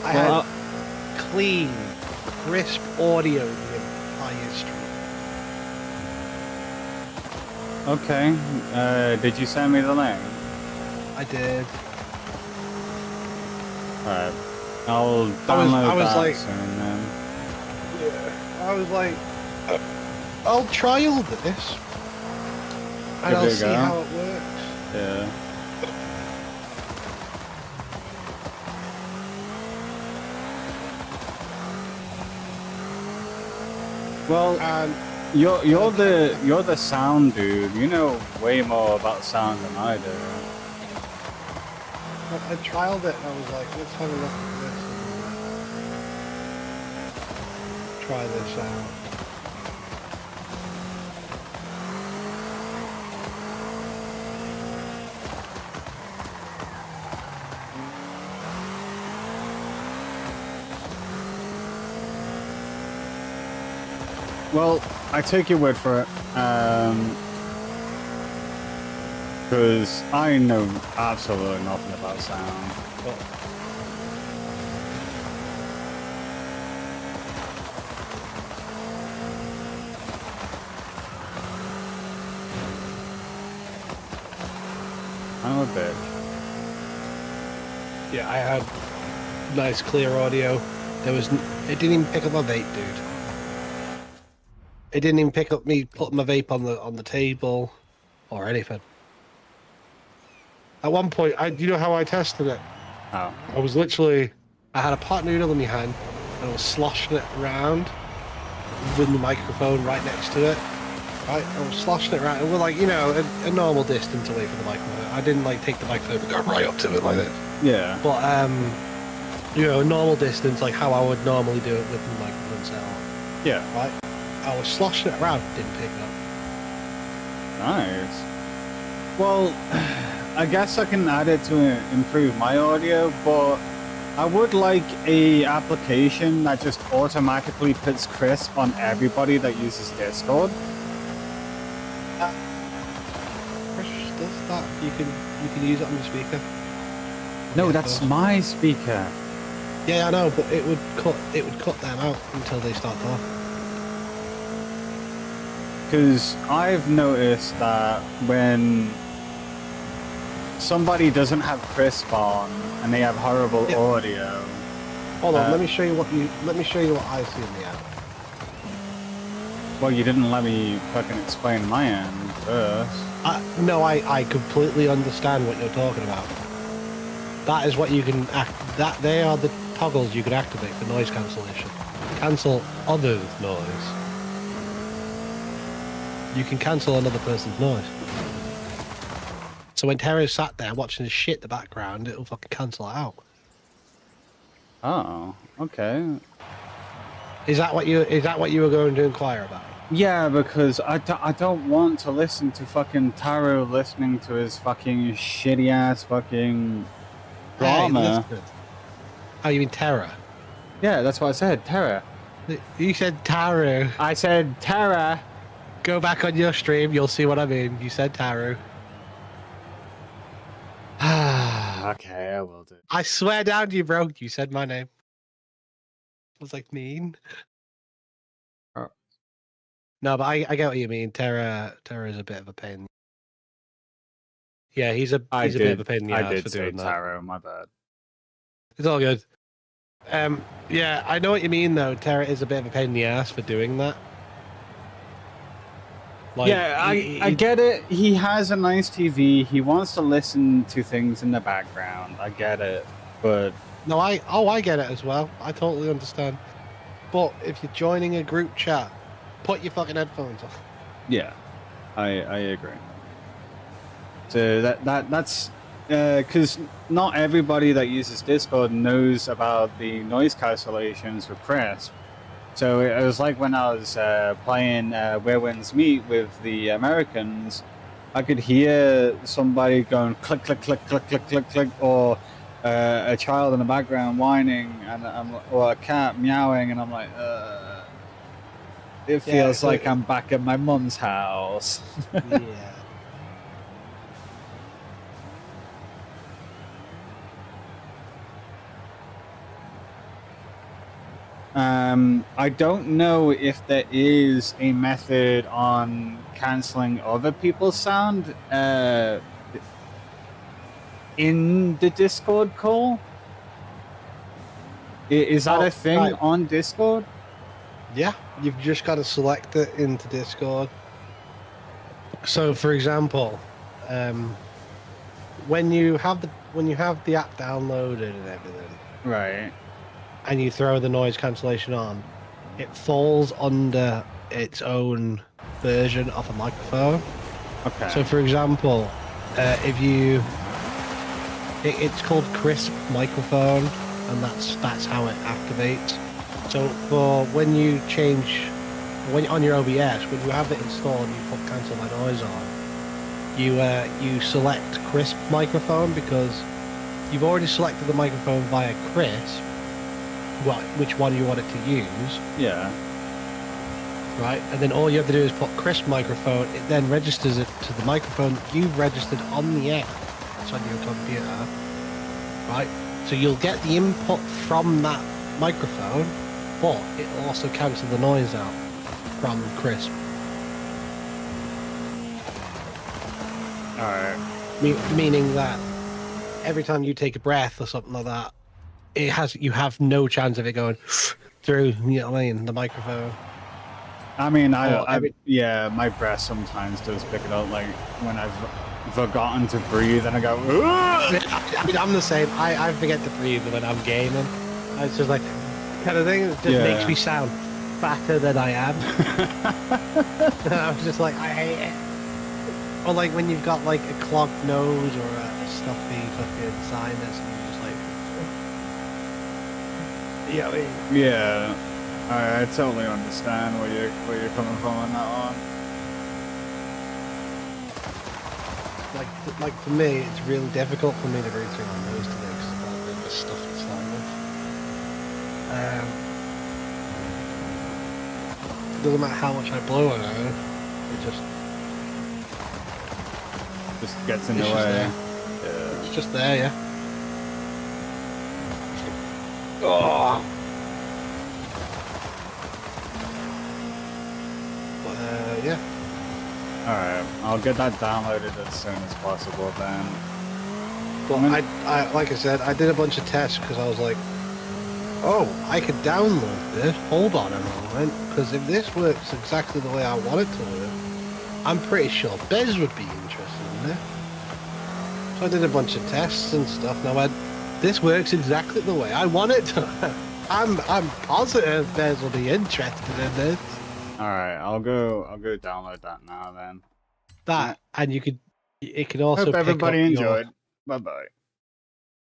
I Well, had clean, crisp audio the entire stream. Okay. Did you send me the link? I did. Alright. I'll download I was that like- soon then. Yeah. I was like, I'll trial this. And Give I'll it a see go. how it works. Yeah. Well, And you're the sound dude. You know way more about sound than I do. I trialed it and I was like, let's have a look at this and try this out. Well, I take your word for it. Because I know absolutely nothing about sound. But I'm a bitch. yeah, I had nice clear audio. It didn't even pick up my vape, dude. It didn't even pick up me putting my vape on the table or anything. At one point, you know how I tested it? Oh. I was literally, I had a pot noodle in my hand and I was sloshing it around with the microphone right next to it. Right, I was sloshing it around, and we're like, you know, a normal distance away from the microphone. I didn't like take the microphone and go right up to it like this. Yeah. But you know, a normal distance, like how I would normally do it with the microphone set on. Yeah. Right, I was sloshing it around, didn't pick it up. Nice. Well, I guess I can add it to improve my audio, but I would like a application that just automatically puts crisp on everybody that uses Discord. Chris does that. You can use it on your speaker. No, Yeah, that's so- my speaker. Yeah, I know, but it would cut them out until they start talking. Because I've noticed that when somebody doesn't have crisp on and they have horrible Yeah. audio. Hold on, let me show you what I see in the app. Well, you didn't let me fucking explain my end first. No, I completely understand what you're talking about. That is what you can they are the toggles you can activate for noise cancellation. Cancel other noise. You can cancel another person's noise. So when Terra's sat there watching his shit in the background, it'll fucking cancel it out. Oh, okay. Is that what you were going to inquire about? Yeah, because I don't want to listen to fucking Taro listening to his fucking shitty ass fucking drama. Hey, oh, you mean Terra? Yeah, that's what I said, Terra. You said Taru. I said Terra. Go back on your stream, you'll see what I mean. You said Taru. Okay, I will do. I swear down to you, bro. You said my name. I was like, mean. Oh. No, but I get what you mean. Terra is a bit of a pain. Yeah, he's a bit of a pain in the I ass did for say doing that. Taro, my bad. It's all good. Yeah, I know what you mean though. Terra is a bit of a pain in the ass for doing that. Like, Yeah, I get it. He has a nice TV. He wants to listen to things in the background. I get it. But No, I get it as well. I totally understand. But if you're joining a group chat, put your fucking headphones on. yeah, I agree. So that's because not everybody that uses Discord knows about the noise cancellations with Crisp. So it was like when I was playing Where Winds Meet with the Americans, I could hear somebody going click, click, click, click, click, click, click, or a child in the background whining, or a cat meowing, and I'm like, it feels like I'm back at my mum's house. Yeah. I don't know if there is a method on cancelling other people's sound in the Discord call. Is that a thing on Discord? Yeah, you've just got to select it into Discord. So, for example, when you have the app downloaded and everything, Right. and you throw the noise cancellation on, it falls under its own version of a microphone. Okay. So, for example, it's called Crisp Microphone, and that's how it activates. So, for when you change, on your OBS, when you have it installed, you put cancel my noise on. You select Crisp Microphone because you've already selected the microphone via Crisp. Which one you want it to use. Yeah. Right, and then all you have to do is put Crisp Microphone. It then registers it to the microphone you've registered on the app. It's on your computer. Right, so you'll get the input from that microphone, but it'll also cancel the noise out from Crisp. Alright. Meaning that every time you take a breath or something like that, you have no chance of it going through, you know what I mean, the microphone. I mean, Oh, yeah, my breath sometimes does pick it up, like when I've forgotten to breathe and I go, "Ugh!" I mean, I'm the same. I forget to breathe when I'm gaming. It's just like kind of thing. It just Yeah. makes me sound fatter than I am. I was just like, I hate it. Or like when you've got like a clogged nose or a stuffy fucking sinus, and you're just like, yeah, Yeah, I totally understand where you're coming from on that one. like for me, it's really difficult for me to breathe through my nose today because I've got a bit of a stuffy sinus. Doesn't matter how much I blow on it, it just Gets in the It's just way. there. Yeah. It's just there, yeah. Oh. But yeah. Alright, I'll get that downloaded as soon as possible then. But I like I said, I did a bunch of tests because I was like, oh, I could download this. Hold on a moment, because if this works exactly the way I want it to work, I'm pretty sure Bez would be interested in it. So I did a bunch of tests and stuff, and I went, this works exactly the way I want it to. I'm positive Bez will be interested in this. Alright, I'll go download that now then. That, and it could also Hope pick everybody up your enjoyed. Bye bye.